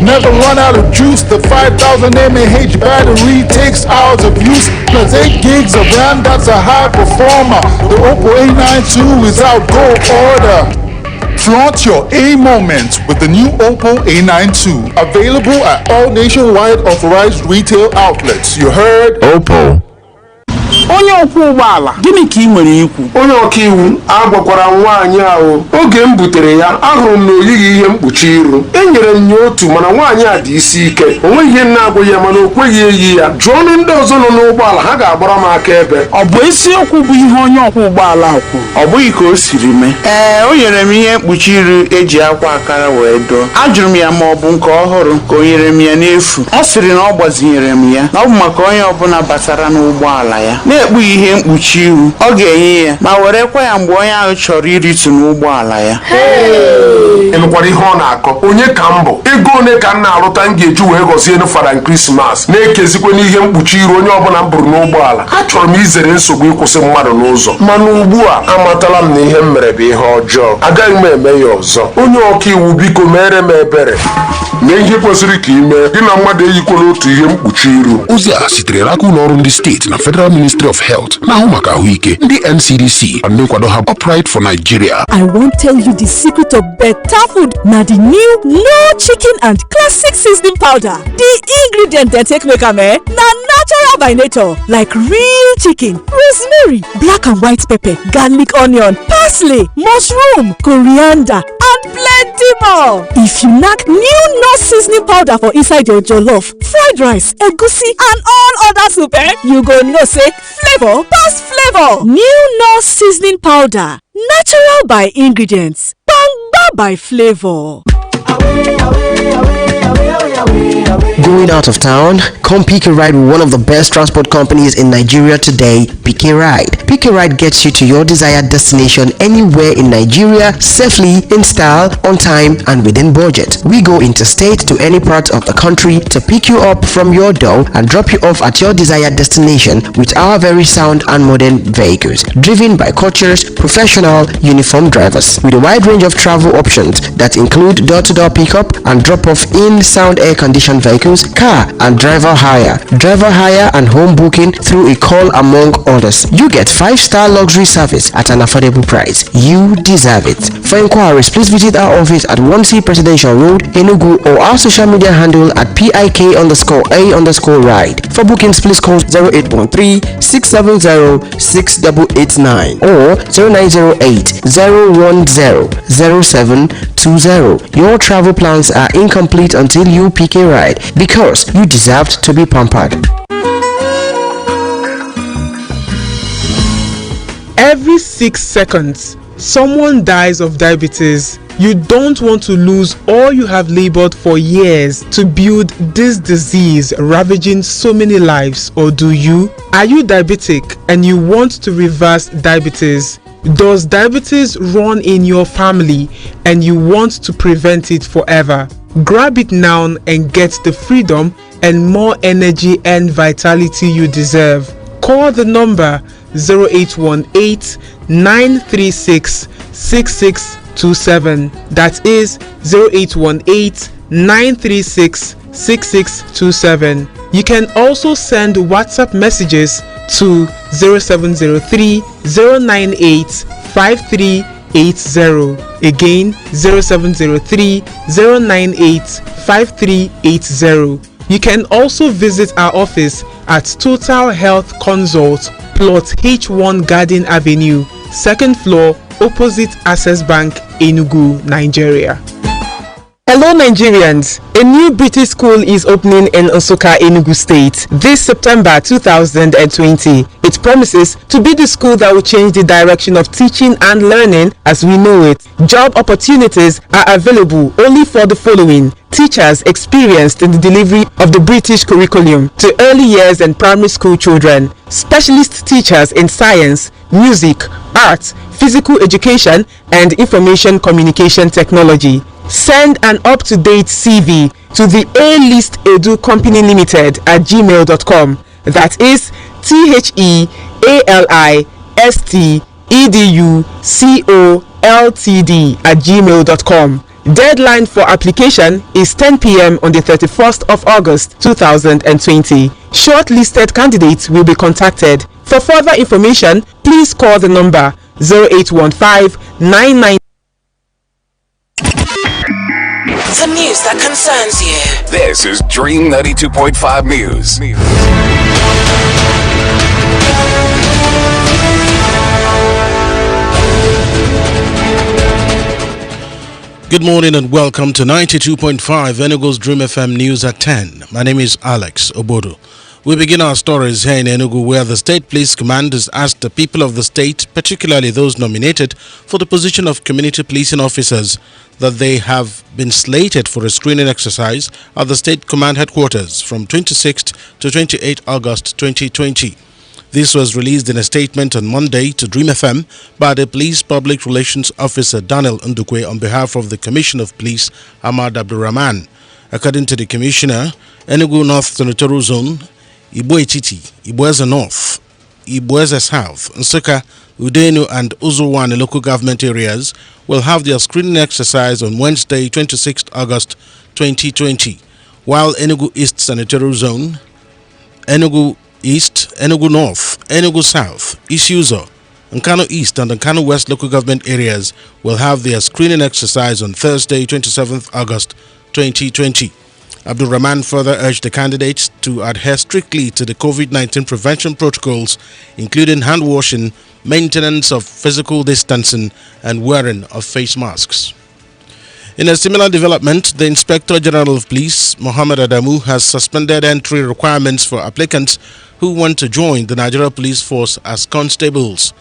Never run out of juice. The 5000 mAh battery takes hours of use. Plus 8 gigs of RAM, that's a high performer. The Oppo A9 II is out, go order. Flaunt your A moments with the new Oppo A9 II. Available at all nationwide authorized retail outlets. You heard? Oppo. Onye ọkwọ ụgbọala, gịnị ka ị nwere ikwu? Onye ọka iwu agwakwara nwaanyị ahụ oge m butere ya, ahụrụ m na oyighị ihe mkpuchi iru. Enyere m ya otu, mana nwaanyị a dị isi ike. O nweghị ihe na-agwụ ya, mana o kweghị eyi ya. Jụọ ọnụ ndị ọzọ nọ n'ụgbọala, ha ga-agbara m akaebe. Ọ bụ isiokwu bụ ihe onye ọkwọ ụgbọala kwuru? Ọ bụghị ka o siri mee. O nyere m ihe mkpuchi iru eji akwa akara wee doo. Ajụrụ m ya ma ọ bụ nke ọhụrụ ka o nyere m ya n'efu. Ọ sịrị na ọ gbazinyere m ya na ọ bụ maka onye ọbụla batara n'ụgbọala ya. Na-ekpughị ihe mkpuchi ihu, ọ ga-enye ya ma werekwa ya mgbe onye ahụ chọrọ iritu n'ụgbọala ya. Emekwara ihe ọ na-akọ. Onye ka m bụ? Ego one ka m na-arụta m ga-eji wee gọzie Fada Krismas na-ekezikwa n'ihe mkpuchi iru onye ọbụla m bụrụ n'ụgbọala. Achọrọ m izere nsogbu ịkwụsị mmadụ n'ụzọ, mana ugbu a amatala m na ihe m mere bụ ihe ọjọọ. Agaghị m eme ya ọzọ. Onye ọka iwu, biko mere m ebere. Mee ihe kwesịrị ka ime gị na mmadụ eyikwala otu ihe mkpuchi iru. Ozi a sitere n'aka ụlọ ọrụ ndị steeti na Federal Ministry of Health na-ahụ maka ahụike, ndị NCDC, na ndị nkwado ha Upright for Nigeria. I won't tell you the secret of better food. Now the new Lord Chicken and Classic Seasoning Powder. The ingredient they take make am na natural by nature, like real chicken, rosemary, black and white pepper, garlic, onion, parsley, mushroom, coriander, and plenty more. If you knack new Knorr seasoning powder for inside your jollof, fried rice, egusi, and all other soup, you go know say flavor pass flavor. New Knorr seasoning powder, natural by ingredients, bangba by flavor. Going out of town? Come pick a ride with one of the best transport companies in Nigeria today, Pick a Ride. Pick a Ride gets you to your desired destination anywhere in Nigeria, safely, in style, on time, and within budget. We go interstate to any part of the country to pick you up from your door and drop you off at your desired destination with our very sound and modern vehicles, driven by courteous, professional, uniformed drivers. With a wide range of travel options that include door-to-door pickup and drop-off in sound air-conditioned vehicles, car and driver hire and home booking through a call, among others. You get 5-star luxury service at an affordable price. You deserve it. For inquiries, please visit our office at 1C Presidential Road, Enugu, or our social media handle at PIK_A_ride. For bookings, please call 0813-670-6889 or 0908-010-0720. Your travel plans are incomplete until you pick a ride, because you deserve to be pampered. Every 6 seconds, someone dies of diabetes. You don't want to lose all you have labored for years to build this disease ravaging so many lives, or do you? Are you diabetic and you want to reverse diabetes? Does diabetes run in your family and you want to prevent it forever? Grab it now and get the freedom and more energy and vitality you deserve. Call the number 0818-936-6627. That is 0818-936-6627. You can also send WhatsApp messages to 0703-098-5380. Again, 0703-098-5380. You can also visit our office at Total Health Consult, Plot H1 Garden Avenue, 2nd floor, opposite Access Bank, Enugu, Nigeria. Hello Nigerians! A new British school is opening in Nsukka, Enugu State this September 2020. It promises to be the school that will change the direction of teaching and learning as we know it. Job opportunities are available only for the following: teachers experienced in the delivery of the British curriculum to early years and primary school children, specialist teachers in science, music, arts, physical education, and information communication technology. Send an up-to-date CV to the A-List Edu Company Limited at gmail.com. That is THEALISTEDUCOLTD at gmail.com. Deadline for application is 10 p.m. on the 31st of August 2020. Shortlisted candidates will be contacted. For further information, please call the number 0815-99. The news that concerns you. This is Dream 92.5 News. Good morning and welcome to 92.5 Enugu's Dream FM News at 10. My name is Alex Obodo. We begin our stories here in Enugu, where the State Police Command has asked the people of the state, particularly those nominated for the position of community policing officers, that they have been slated for a screening exercise at the State Command Headquarters from 26th to 28 August 2020. This was released in a statement on Monday to Dream FM by the Police Public Relations Officer Daniel Ndukwe on behalf of the Commissioner of Police Ahmad Abdurrahman. According to the Commissioner, Enugu North Senatorial Zone, Igbo Etiti, Igboeze North, Igboeze South, Nsukka, Udenu and Uzuwane local government areas will have their screening exercise on Wednesday, 26th August 2020, while Enugu East Senatorial Zone, Enugu East, Enugu North, Enugu South, Isuzo, Nkano East and Nkano West local government areas will have their screening exercise on Thursday, 27th August 2020. Abdul Rahman further urged the candidates to adhere strictly to the COVID-19 prevention protocols, including hand washing, maintenance of physical distancing, and wearing of face masks. In a similar development, the Inspector General of Police, Mohammed Adamu, has suspended entry requirements for applicants who want to join the Nigeria Police Force as constables.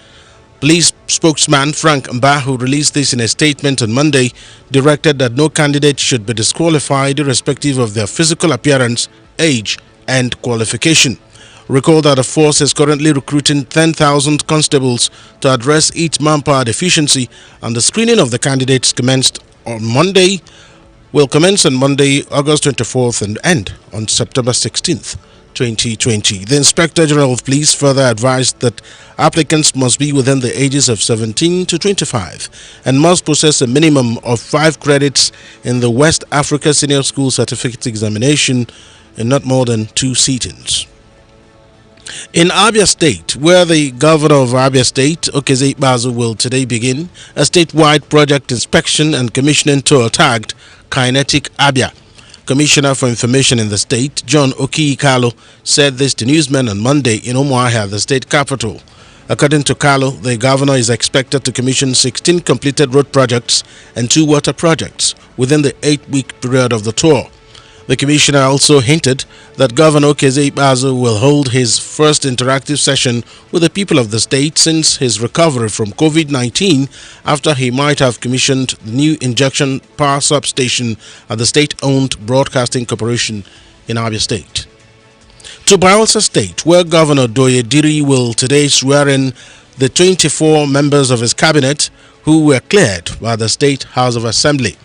Police spokesman Frank Mba, who released this in a statement on Monday, directed that no candidate should be disqualified irrespective of their physical appearance, age, and qualification. Recall that the force is currently recruiting 10,000 constables to address each manpower deficiency, and the screening of the candidates will commence on Monday, August 24th and end on September 16th, 2020. The Inspector General of Police further advised that applicants must be within the ages of 17 to 25 and must possess a minimum of 5 credits in the West Africa Senior School Certificate Examination and not more than 2 sittings. In Abia State, where the governor of Abia State, Okezie Ikpeazu, will today begin a statewide project inspection and commissioning tour tagged Kinetic Abia. Commissioner for Information in the state, John Oki Kalo, said this to newsmen on Monday in Umuahia, the state capital. According to Kalo, the governor is expected to commission 16 completed road projects and 2 water projects within the 8-week period of the tour. The commissioner also hinted that Governor Okezie Ikpeazu will hold his first interactive session with the people of the state since his recovery from COVID-19, after he might have commissioned the new injection power substation at the state-owned Broadcasting Corporation in Abia State. To Bayelsa State, where Governor Doye Diri will today swear in the 24 members of his cabinet who were cleared by the State House of Assembly.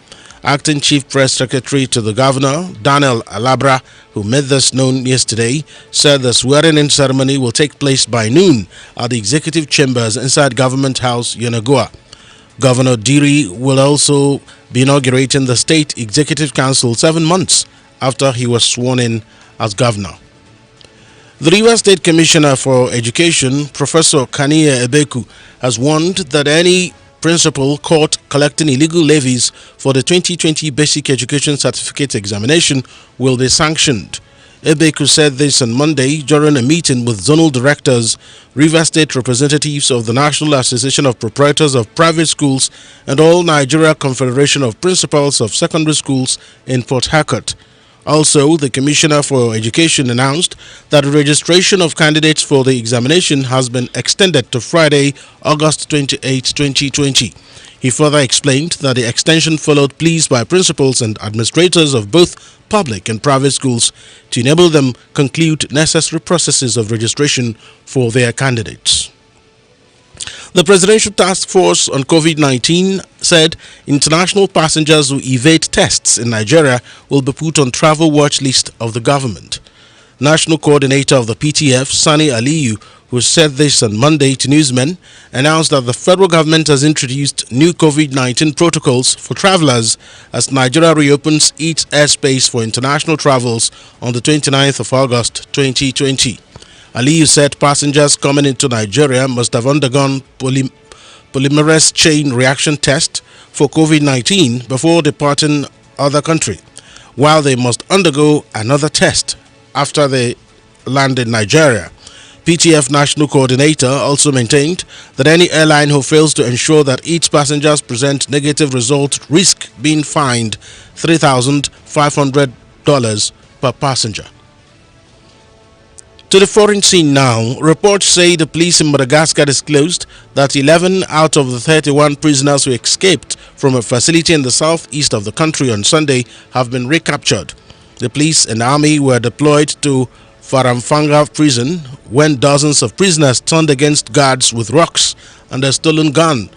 Acting Chief Press Secretary to the Governor, Daniel Alabra, who made this known yesterday, said the swearing-in ceremony will take place by noon at the Executive Chambers inside Government House, Yenagoa. Governor Diri will also be inaugurating the State Executive Council 7 months after he was sworn in as governor. The Rivers State Commissioner for Education, Professor Kaniye Ebeku, has warned that any principal caught collecting illegal levies for the 2020 Basic Education Certificate Examination will be sanctioned. Ebeku said this on Monday during a meeting with zonal directors, Rivers State representatives of the National Association of Proprietors of Private Schools, and All Nigeria Confederation of Principals of Secondary Schools in Port Harcourt. Also, the Commissioner for Education announced that registration of candidates for the examination has been extended to Friday, August 28, 2020. He further explained that the extension followed pleas by principals and administrators of both public and private schools to enable them conclude necessary processes of registration for their candidates. The Presidential Task Force on COVID-19 said international passengers who evade tests in Nigeria will be put on travel watch list of the government. National Coordinator of the PTF, Sani Aliyu, who said this on Monday to newsmen, announced that the federal government has introduced new COVID-19 protocols for travelers as Nigeria reopens its airspace for international travels on the 29th of August 2020. Aliyu said passengers coming into Nigeria must have undergone polymerase chain reaction test for COVID-19 before departing other country, while they must undergo another test after they land in Nigeria. PTF National Coordinator also maintained that any airline who fails to ensure that each passengers present negative results risk being fined $3,500 per passenger. To the foreign scene now, reports say the police in Madagascar disclosed that 11 out of the 31 prisoners who escaped from a facility in the southeast of the country on Sunday have been recaptured. The police and army were deployed to Faramfanga prison when dozens of prisoners turned against guards with rocks and a stolen gun.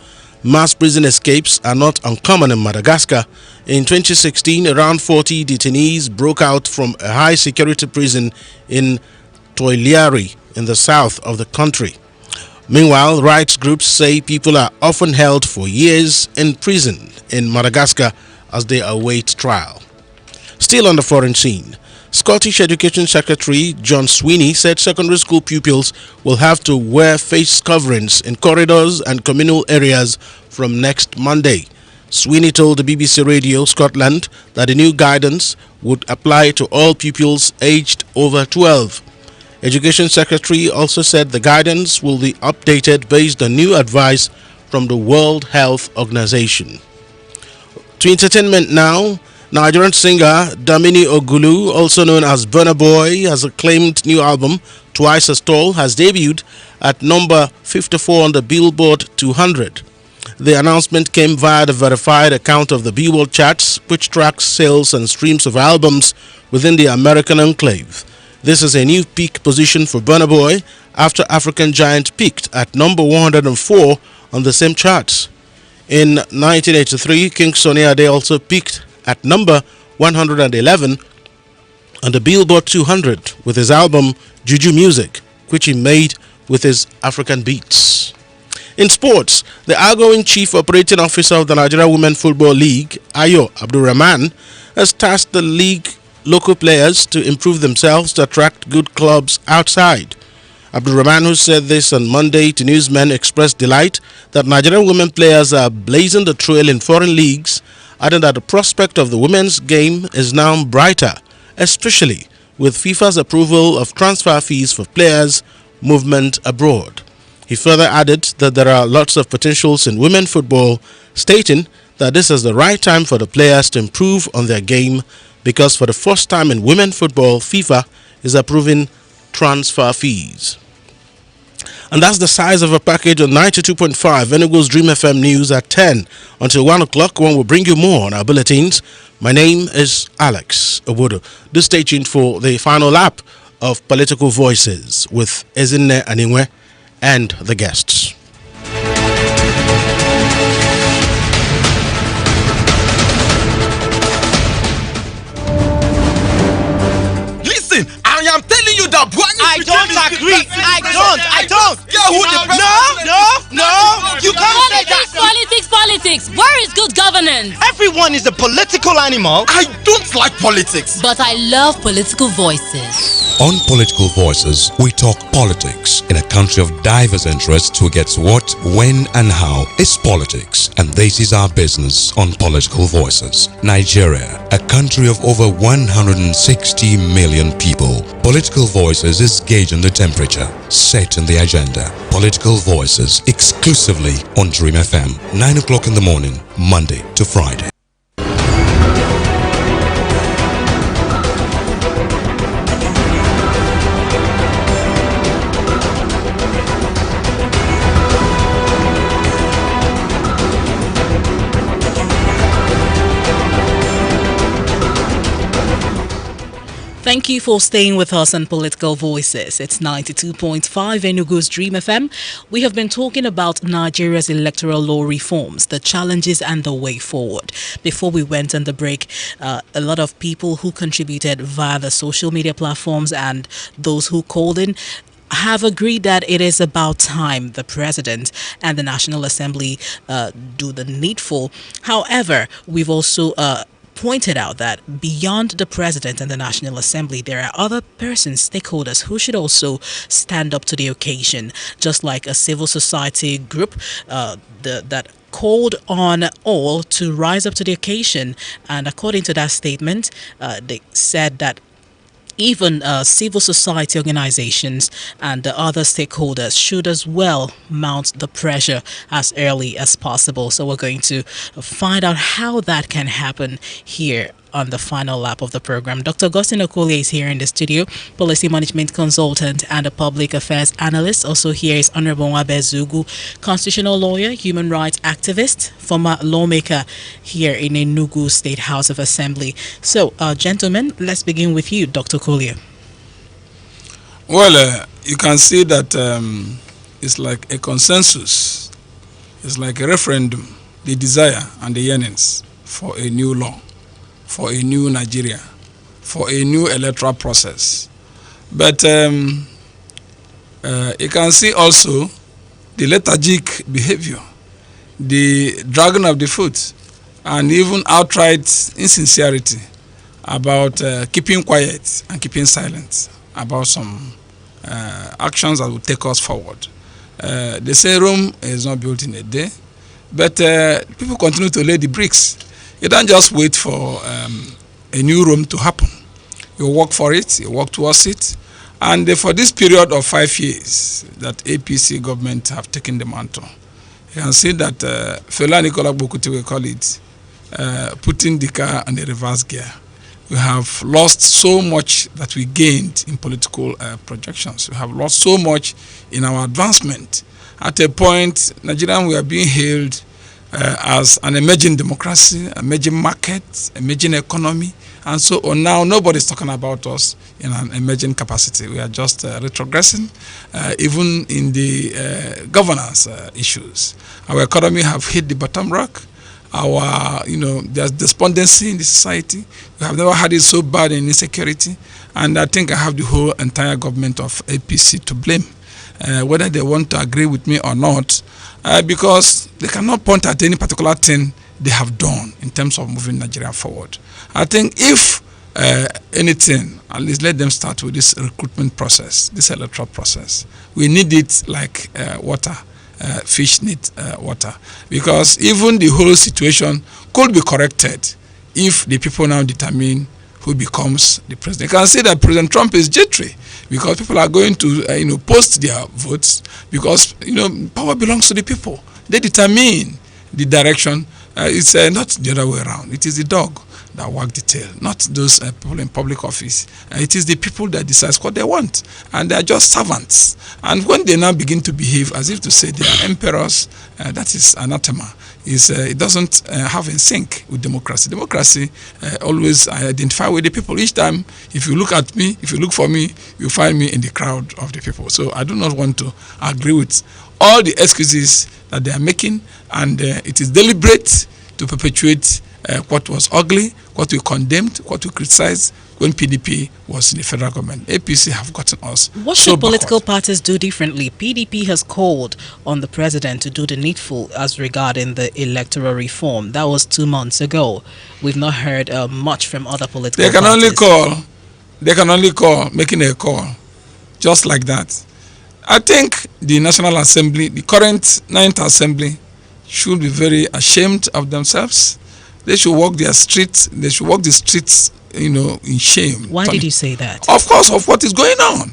Mass prison escapes are not uncommon in Madagascar. In 2016, around 40 detainees broke out from a high-security prison in Toiliari in the south of the country. Meanwhile, rights groups say people are often held for years in prison in Madagascar as they await trial. Still on the foreign scene, Scottish Education Secretary John Sweeney said secondary school pupils will have to wear face coverings in corridors and communal areas from next Monday. Sweeney told the BBC Radio Scotland that the new guidance would apply to all pupils aged over 12. Education Secretary also said the guidance will be updated based on new advice from the World Health Organization. To entertainment now, Nigerian singer Damini Ogulu, also known as Burna Boy, has acclaimed new album Twice as Tall has debuted at number 54 on the Billboard 200. The announcement came via the verified account of the Billboard charts, which tracks sales and streams of albums within the American enclave. This is a new peak position for Burna Boy after African Giant peaked at number 104 on the same charts. In 1983, King Sunny Ade also peaked at number 111 on the Billboard 200 with his album Juju Music, which he made with his African beats. In sports, the outgoing Chief Operating Officer of the Nigeria Women Football League, Ayo Abdulrahman, has tasked the league local players to improve themselves to attract good clubs outside. Abdulrahman, who said this on Monday to newsmen, expressed delight that Nigerian women players are blazing the trail in foreign leagues, adding that the prospect of the women's game is now brighter, especially with FIFA's approval of transfer fees for players' movement abroad. He further added that there are lots of potentials in women football, stating that this is the right time for the players to improve on their game because for the first time in women football, FIFA is approving transfer fees. And that's the size of a package on 92.5 Enugu's Dream FM News at 10 until 1 o'clock when we'll bring you more on our bulletins. My name is Alex Obodo. Do stay tuned for the final lap of Political Voices with Ezinne Aningwe and the guests. Listen, I am telling you that I don't agree. I don't. Yeah, who the No. You can't say that. Politics. Where is good governance? Everyone is a political animal. I don't like politics. But I love political voices. On Political Voices, we talk politics. In a country of diverse interests, who gets what, when, and how is politics. And this is our business on Political Voices. Nigeria, a country of over 160 million people. Political Voices is gauging the temperature, setting the agenda. Political Voices exclusively on Dream FM, 9 o'clock in the morning, Monday to Friday. Thank you for staying with us on Political Voices. It's 92.5 Enugu's Dream FM. We have been talking about Nigeria's electoral law reforms, the challenges and the way forward. Before we went on the break, a lot of people who contributed via the social media platforms and those who called in have agreed that it is about time the President and the National Assembly do the needful. However, we've also pointed out that beyond the President and the National Assembly, there are other persons, stakeholders, who should also stand up to the occasion, just like a civil society group that called on all to rise up to the occasion. And according to that statement, they said that even civil society organizations and the other stakeholders should as well mount the pressure as early as possible. So we're going to find out how that can happen here on the final lap of the program. Dr. Augustine Okolie is here in the studio, policy management consultant and a public affairs analyst. Also here is Honorable Wabe Zugu, constitutional lawyer, human rights activist, former lawmaker here in Enugu State House of Assembly. So, gentlemen, let's begin with you, Dr. Okolie. Well, you can see that it's like a consensus. It's like a referendum, the desire and the yearnings for a new law, for a new Nigeria, for a new electoral process. But you can see also the lethargic behavior, the dragging of the foot, and even outright insincerity about keeping quiet and keeping silent about some actions that will take us forward. They say Rome is not built in a day. But people continue to lay the bricks. You don't just wait for a new Rome to happen. You work for it, you work towards it. And for this period of 5 years that APC government have taken the mantle, you can see that Fela Nicola Bokuti, we call it, putting the car in the reverse gear. We have lost so much that we gained in political projections. We have lost so much in our advancement. At a point, Nigerian, we are being hailed as an emerging democracy, emerging market, emerging economy, and so on. Now, nobody's talking about us in an emerging capacity. We are just retrogressing, even in the governance issues. Our economy have hit the bottom rock. Our, there's despondency in the society. We have never had it so bad in insecurity, and I think I have the whole entire government of APC to blame, whether they want to agree with me or not, because they cannot point at any particular thing they have done in terms of moving Nigeria forward. I think if anything, at least let them start with this recruitment process, this electoral process. We need it like water. Fish need water, because even the whole situation could be corrected if the people now determine who becomes the president. You can see that President Trump is jittery because people are going to post their votes, because power belongs to the people. They determine the direction. It's not the other way around. It is the dog that wag the tail, not those people in public office. It is the people that decide what they want, and they are just servants. And when they now begin to behave as if to say they are emperors, that is anathema. It doesn't have in sync with democracy. Democracy always identify with the people. Each time, if you look at me, if you look for me, you find me in the crowd of the people. So I do not want to agree with all the excuses that they are making, and it is deliberate to perpetuate what was ugly, what we condemned, what we criticized when PDP was in the federal government. APC have gotten us. What should political parties do differently? PDP has called on the president to do the needful as regarding the electoral reform. That was 2 months ago. We've not heard much from other political parties. They can only call, making a call, just like that. I think the National Assembly, the current 9th Assembly, should be very ashamed of themselves. They should walk their streets. They should walk the streets, in shame. Why did you say that? Of course, of what is going on,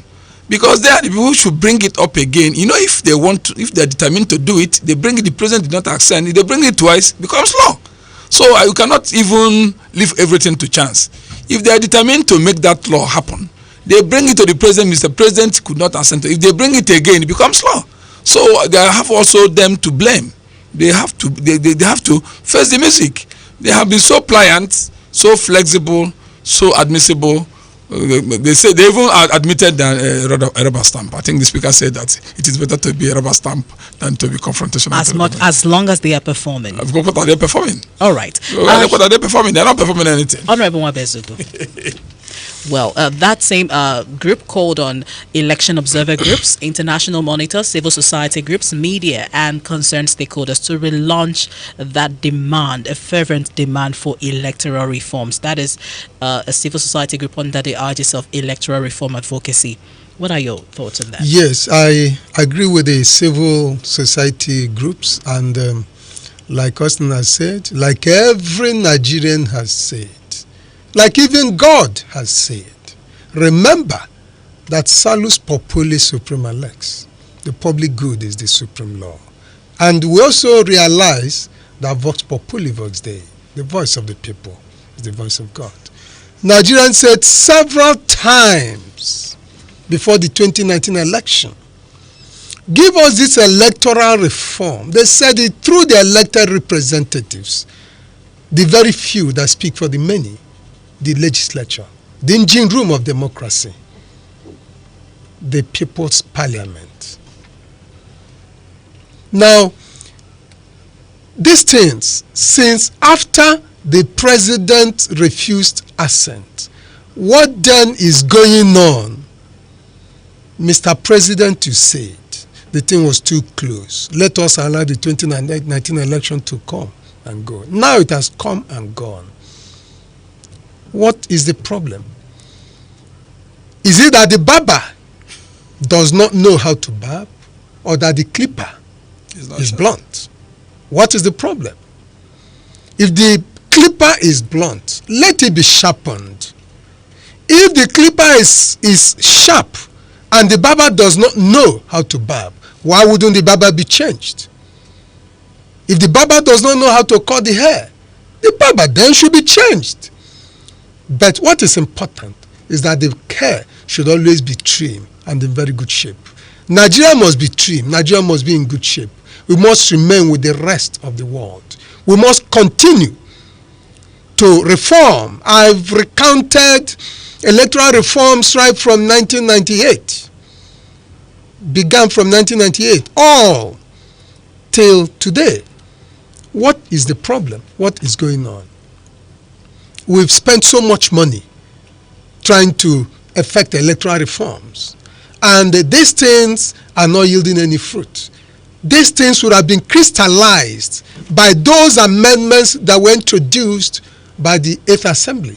because they are the people who should bring it up again. If they want to, if they are determined to do it, they bring it. The president did not accept. If they bring it twice, it becomes law. So you cannot even leave everything to chance. If they are determined to make that law happen, they bring it to the president. Mr. President could not assent to it. If they bring it again, it becomes law. So they have also them to blame. They have to. They have to face the music. They have been so pliant, so flexible, so admissible. They say they even admitted a rubber stamp. I think the speaker said that it is better to be a rubber stamp than to be confrontational. As long as they are performing. What are they performing? All right. What are they performing? They're not performing anything. Honorable Mwabezugu. Well, that same group called on election observer groups, international monitors, civil society groups, media, and concerned stakeholders to relaunch that demand, a fervent demand for electoral reforms. That is a civil society group under the aegis of electoral reform advocacy. What are your thoughts on that? Yes, I agree with the civil society groups, and like Austin has said, like every Nigerian has said, like even God has said, remember that salus populi suprema lex. The public good is the supreme law. And we also realize that vox populi vox Dei, the voice of the people, is the voice of God. Nigerians said several times before the 2019 election, give us this electoral reform. They said it through the elected representatives, the very few that speak for the many. The legislature, the engine room of democracy, the people's parliament. Now, these things, since after the president refused assent, what then is going on? Mr. President, you said the thing was too close. Let us allow the 2019 election to come and go. Now it has come and gone. What is the problem? Is it that the barber does not know how to barb, or that the clipper is blunt? What is the problem? If the clipper is blunt, let it be sharpened. If the clipper is sharp and the barber does not know how to barb, why wouldn't the barber be changed? If the barber does not know how to cut the hair, the barber then should be changed. But what is important is that the hair should always be trim and in very good shape. Nigeria must be trim. Nigeria must be in good shape. We must remain with the rest of the world. We must continue to reform. I've recounted electoral reforms right from 1998. Began from 1998, all till today. What is the problem? What is going on? We've spent so much money trying to effect electoral reforms, and these things are not yielding any fruit. These things would have been crystallized by those amendments that were introduced by the 8th Assembly.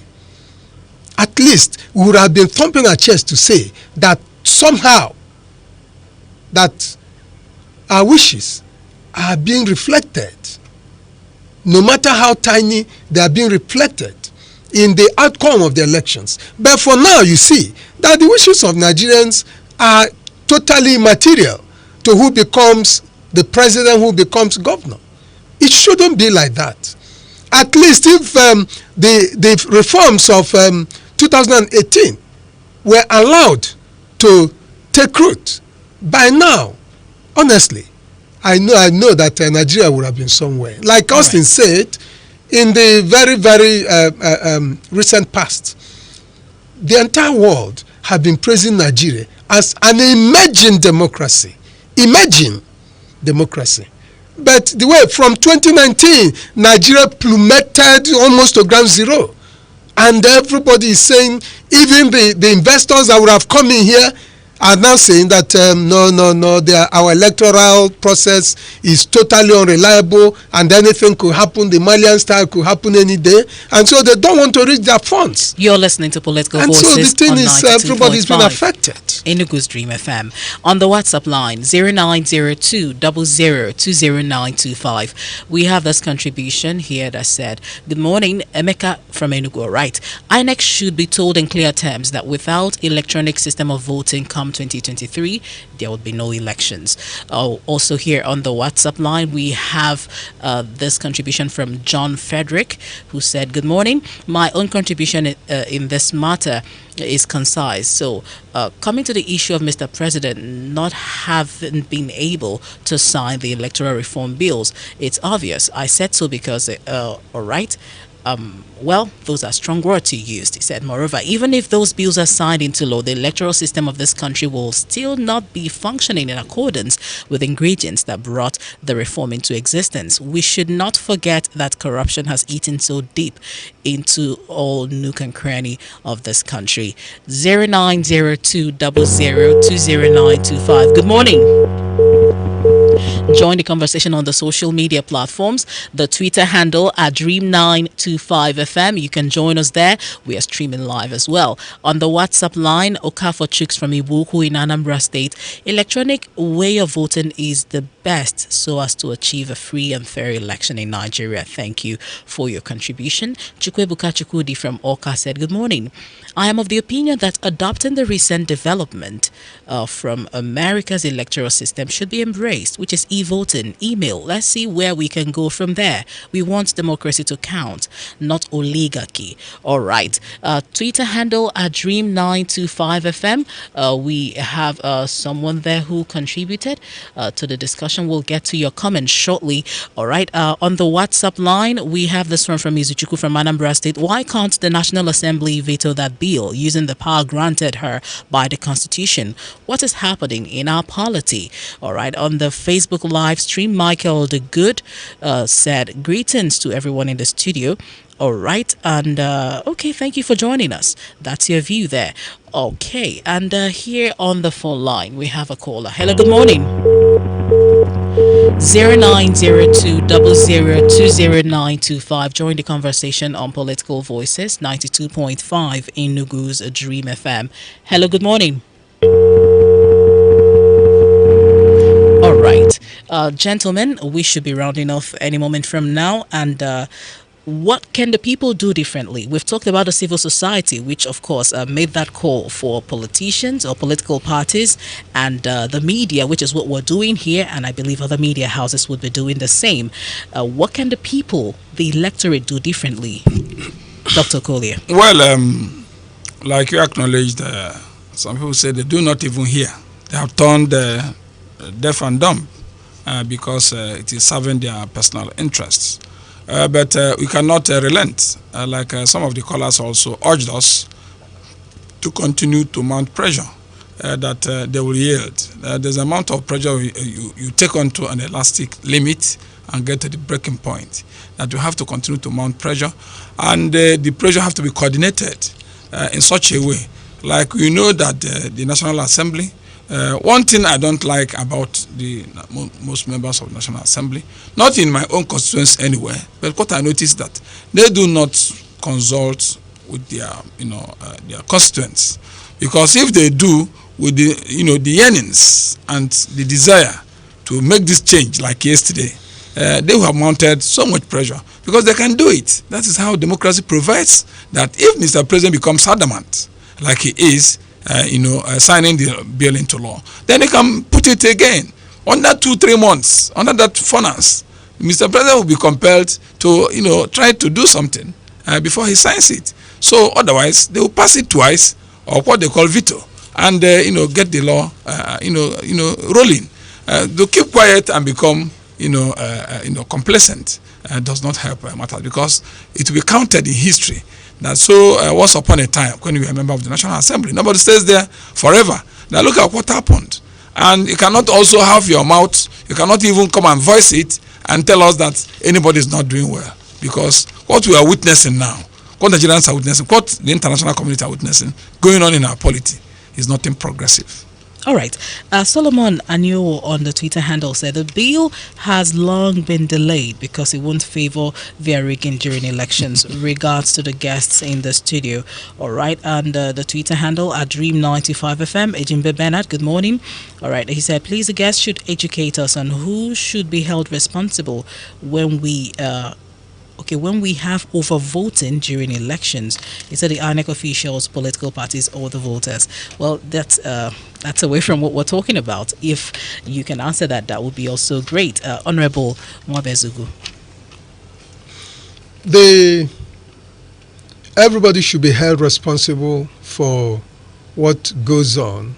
At least we would have been thumping our chest to say that somehow that our wishes are being reflected, no matter how tiny, they are being reflected in the outcome of the elections. But for now, you see that the wishes of Nigerians are totally immaterial to who becomes the president, who becomes governor. It shouldn't be like that. At least if the reforms of 2018 were allowed to take root, by now, honestly, I know that Nigeria would have been somewhere. Like Austin said, in the very, very recent past, the entire world have been praising Nigeria as an emerging democracy. Emerging democracy. But the way from 2019, Nigeria plummeted almost to ground zero. And everybody is saying, even the investors that would have come in here are now saying that no, our electoral process is totally unreliable and anything could happen. The Malian style could happen any day. And so they don't want to reach their funds. You're listening to Political and Voices. And so the thing is, everybody's been affected. Enugu's Dream FM. On the WhatsApp line, 0902 00200925. We have this contribution here that said, good morning, Emeka from Enugu. All right. INEC should be told in clear terms that without electronic system of voting come 2023, there would be no elections. Also here on the WhatsApp line, we have this contribution from John Frederick, who said, good morning. My own contribution in this matter is concise. So coming to the issue of Mr. President not having been able to sign the electoral reform bills, it's obvious. I said so because, all right, well, those are strong words he used. He said, moreover, even if those bills are signed into law, the electoral system of this country will still not be functioning in accordance with ingredients that brought the reform into existence. We should not forget that corruption has eaten so deep into all nook and cranny of this country. 0902 00200925. Good morning. Join the conversation on the social media platforms. The Twitter handle at Dream925FM. You can join us there. We are streaming live as well. On the WhatsApp line, Okafor Chooks from Ibuku in Anambra State. Electronic way of voting is the best so as to achieve a free and fair election in Nigeria. Thank you for your contribution. Chukwebuka Chukudi from Oka said, good morning. I am of the opinion that adopting the recent development from America's electoral system should be embraced, which is e-voting, email. Let's see where we can go from there. We want democracy to count, not oligarchy. All right. Twitter handle at Dream925FM. We have someone there who contributed to the discussion. We'll get to your comments shortly. All right. On the WhatsApp line, we have this one from Izuchuku from Anambra State. Why can't the National Assembly veto that bill using the power granted her by the Constitution? What is happening in our polity? All right. On the Facebook live stream, Michael the Good said, greetings to everyone in the studio. All right. And okay, thank you for joining us. That's your view there. Okay. And here on the phone line, we have a caller. Hello, good morning. 0902 00200925. Join the conversation on Political Voices 92.5 in Enugu's Dream FM. Hello, good morning. All right. Gentlemen, we should be rounding off any moment from now. And what can the people do differently? We've talked about the civil society, which of course made that call for politicians or political parties, and the media, which is what we're doing here, and I believe other media houses would be doing the same. What can the people, the electorate, do differently? Dr. Collier. Well, like you acknowledged, some people say they do not even hear. They have turned deaf and dumb because it is serving their personal interests. But we cannot relent, like some of the callers also urged us to continue to mount pressure that they will yield. There's an amount of pressure you take onto an elastic limit and get to the breaking point, that you have to continue to mount pressure, and the pressure have to be coordinated in such a way. Like we know that the National Assembly, one thing I don't like about the most members of the National Assembly, not in my own constituency anywhere, but what I noticed that they do not consult with their, their constituents, because if they do, with the yearnings and the desire to make this change, like yesterday, they will have mounted so much pressure because they can do it. That is how democracy provides that if Mr. President becomes adamant, like he is, signing the bill into law, then they can put it again. Under 2-3 months, under that finance, Mr. President will be compelled to, try to do something before he signs it. So otherwise, they will pass it twice, or what they call veto, and get the law, rolling. To keep quiet and become, complacent does not help matters, because it will be counted in history. That once upon a time, when you were a member of the National Assembly, nobody stays there forever. Now look at what happened. And you cannot also have your mouth, you cannot even come and voice it and tell us that anybody is not doing well. Because what we are witnessing now, what Nigerians are witnessing, what the international community are witnessing, going on in our polity is nothing progressive. All right. Solomon Anyo on the Twitter handle said the bill has long been delayed because it won't favor via rigging during elections. Regards to the guests in the studio. All right. And the Twitter handle at Dream95FM, Ejimbe Bernard, good morning. All right. He said, please, the guests should educate us on who should be held responsible when we have overvoting during elections. He said the INEC officials, political parties, or the voters. Well, that's away from what we're talking about. If you can answer that, that would be also great. Honorable Mwabezugu. Everybody should be held responsible for what goes on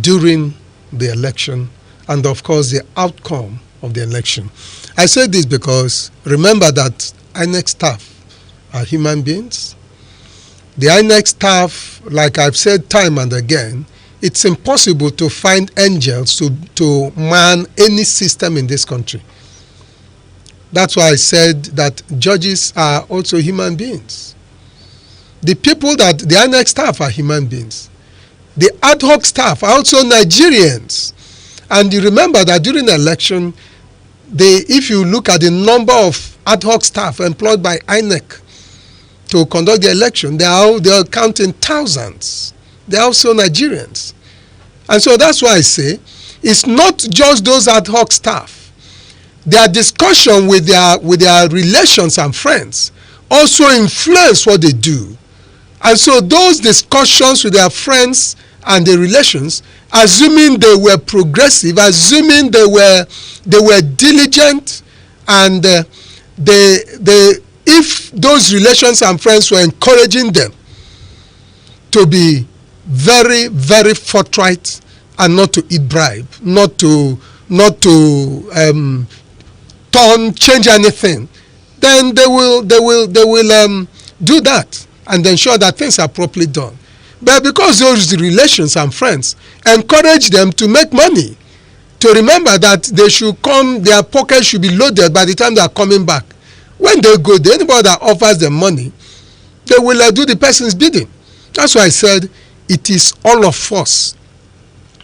during the election and, of course, the outcome of the election. I say this because remember that INEC staff are human beings. The INEC staff, like I've said time and again, it's impossible to find angels to man any system in this country. That's why I said that judges are also human beings. The people that the INEC staff are human beings. The ad hoc staff are also Nigerians. And you remember that during the election, if you look at the number of ad hoc staff employed by INEC to conduct the election, they are counting thousands. They are also Nigerians. And so that's why I say it's not just those ad hoc staff. Their discussion with their relations and friends also influence what they do. And so those discussions with their friends and their relations, assuming they were progressive, assuming they were diligent, and if those relations and friends were encouraging them to be very, very forthright and not to eat bribe, not to change anything, then they will do that and ensure that things are properly done. But because those relations and friends encourage them to make money, to remember that they should come, their pockets should be loaded by the time they are coming back. When they go there, anybody that offers them money, they will do the person's bidding. That's why I said it is all of us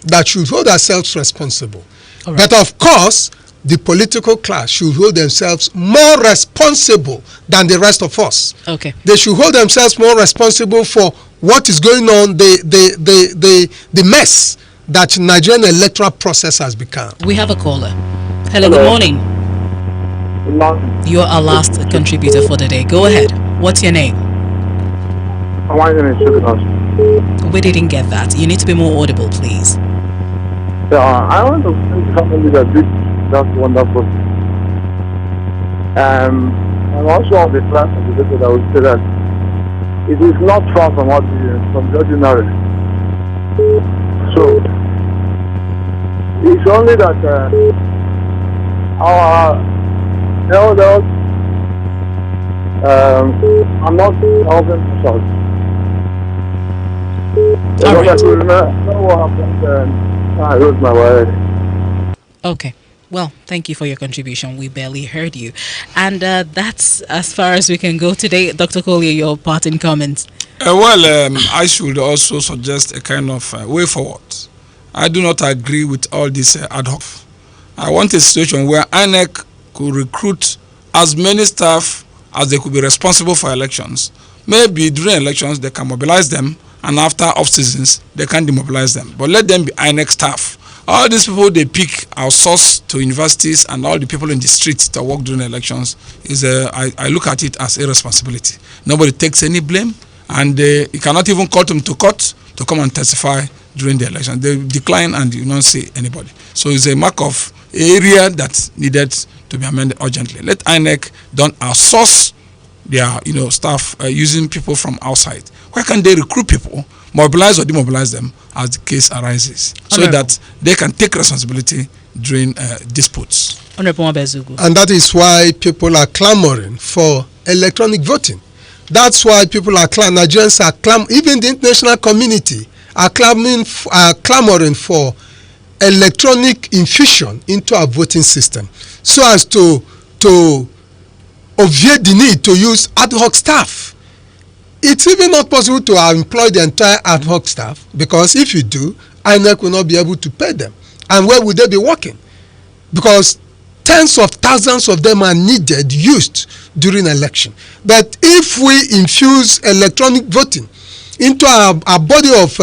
that should hold ourselves responsible. Right. But of course, the political class should hold themselves more responsible than the rest of us. Okay. They should hold themselves more responsible for what is going on, the mess that Nigerian electoral process has become. We have a caller. Hello, good morning. Good morning. You're our last contributor for the day. Go ahead. What's your name? My name is Sukunas. We didn't get that. You need to be more audible, please. Yeah, I want to say something that's wonderful. I'm also on the class of the people that would say that it is not far from the ordinary. So it's only that our elders are not helping themselves. All right. What happened? I lose my word. Okay. Well, thank you for your contribution. We barely heard you. And that's as far as we can go today. Dr. Collier, your parting comments. I should also suggest a kind of way forward. I do not agree with all this ad hoc. I want a situation where INEC could recruit as many staff as they could be responsible for elections. Maybe during elections they can mobilize them, and after off seasons they can demobilize them. But let them be INEC staff. All these people they pick outsource to universities and all the people in the streets that work during elections is I look at it as irresponsibility. Nobody takes any blame, and you cannot even call them to court to come and testify during the election. They decline and you don't see anybody. So it's a mark of area that needed to be amended urgently. Let INEC don't outsource their staff using people from outside. Why can't they recruit people, mobilize or demobilize them as the case arises, so that they can take responsibility during disputes? Honorable Abezugu. And that is why people are clamoring for electronic voting. That's why people are Nigerians are even the international community are clamoring for electronic infusion into our voting system, so as to obviate the need to use ad hoc staff. It's even not possible to employ the entire ad hoc staff, because if you do, INEC will not be able to pay them. And where would they be working? Because tens of thousands of them are used during election. But if we infuse electronic voting into our body of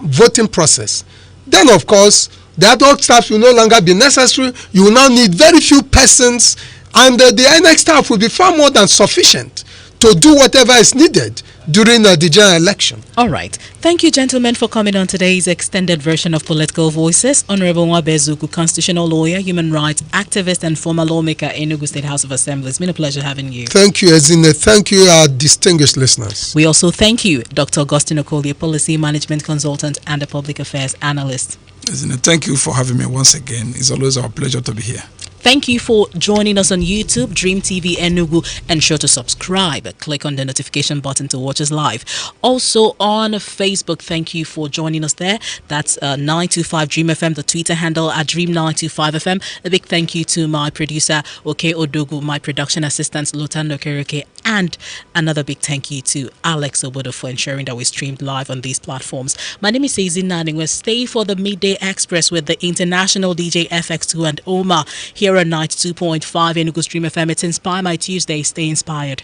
voting process, then of course the ad hoc staff will no longer be necessary. You will now need very few persons, and the INEC staff will be far more than sufficient to do whatever is needed during the general election. All right. Thank you, gentlemen, for coming on today's extended version of Political Voices. Honorable Nwabezugu, constitutional lawyer, human rights activist, and former lawmaker in Enugu State House of Assembly. It's been a pleasure having you. Thank you, Ezine. Thank you, our distinguished listeners. We also thank you, Dr. Augustine Okolie, policy management consultant and a public affairs analyst. Ezine, thank you for having me once again. It's always our pleasure to be here. Thank you for joining us on YouTube, Dream TV Enugu. Ensure to subscribe. Click on the notification button to watch us live. Also on Facebook, thank you for joining us there. That's 925 Dream FM, the Twitter handle at Dream925FM. A big thank you to my producer, Oke Odogu, my production assistants, Lutando Keroke, and another big thank you to Alex Obodo for ensuring that we streamed live on these platforms. My name is Seizi Naning. Stay for the Midday Express with the international DJ FX2 and Omar here on 92.5 Enugu Stream FM. It's Inspire My Tuesday. Stay inspired.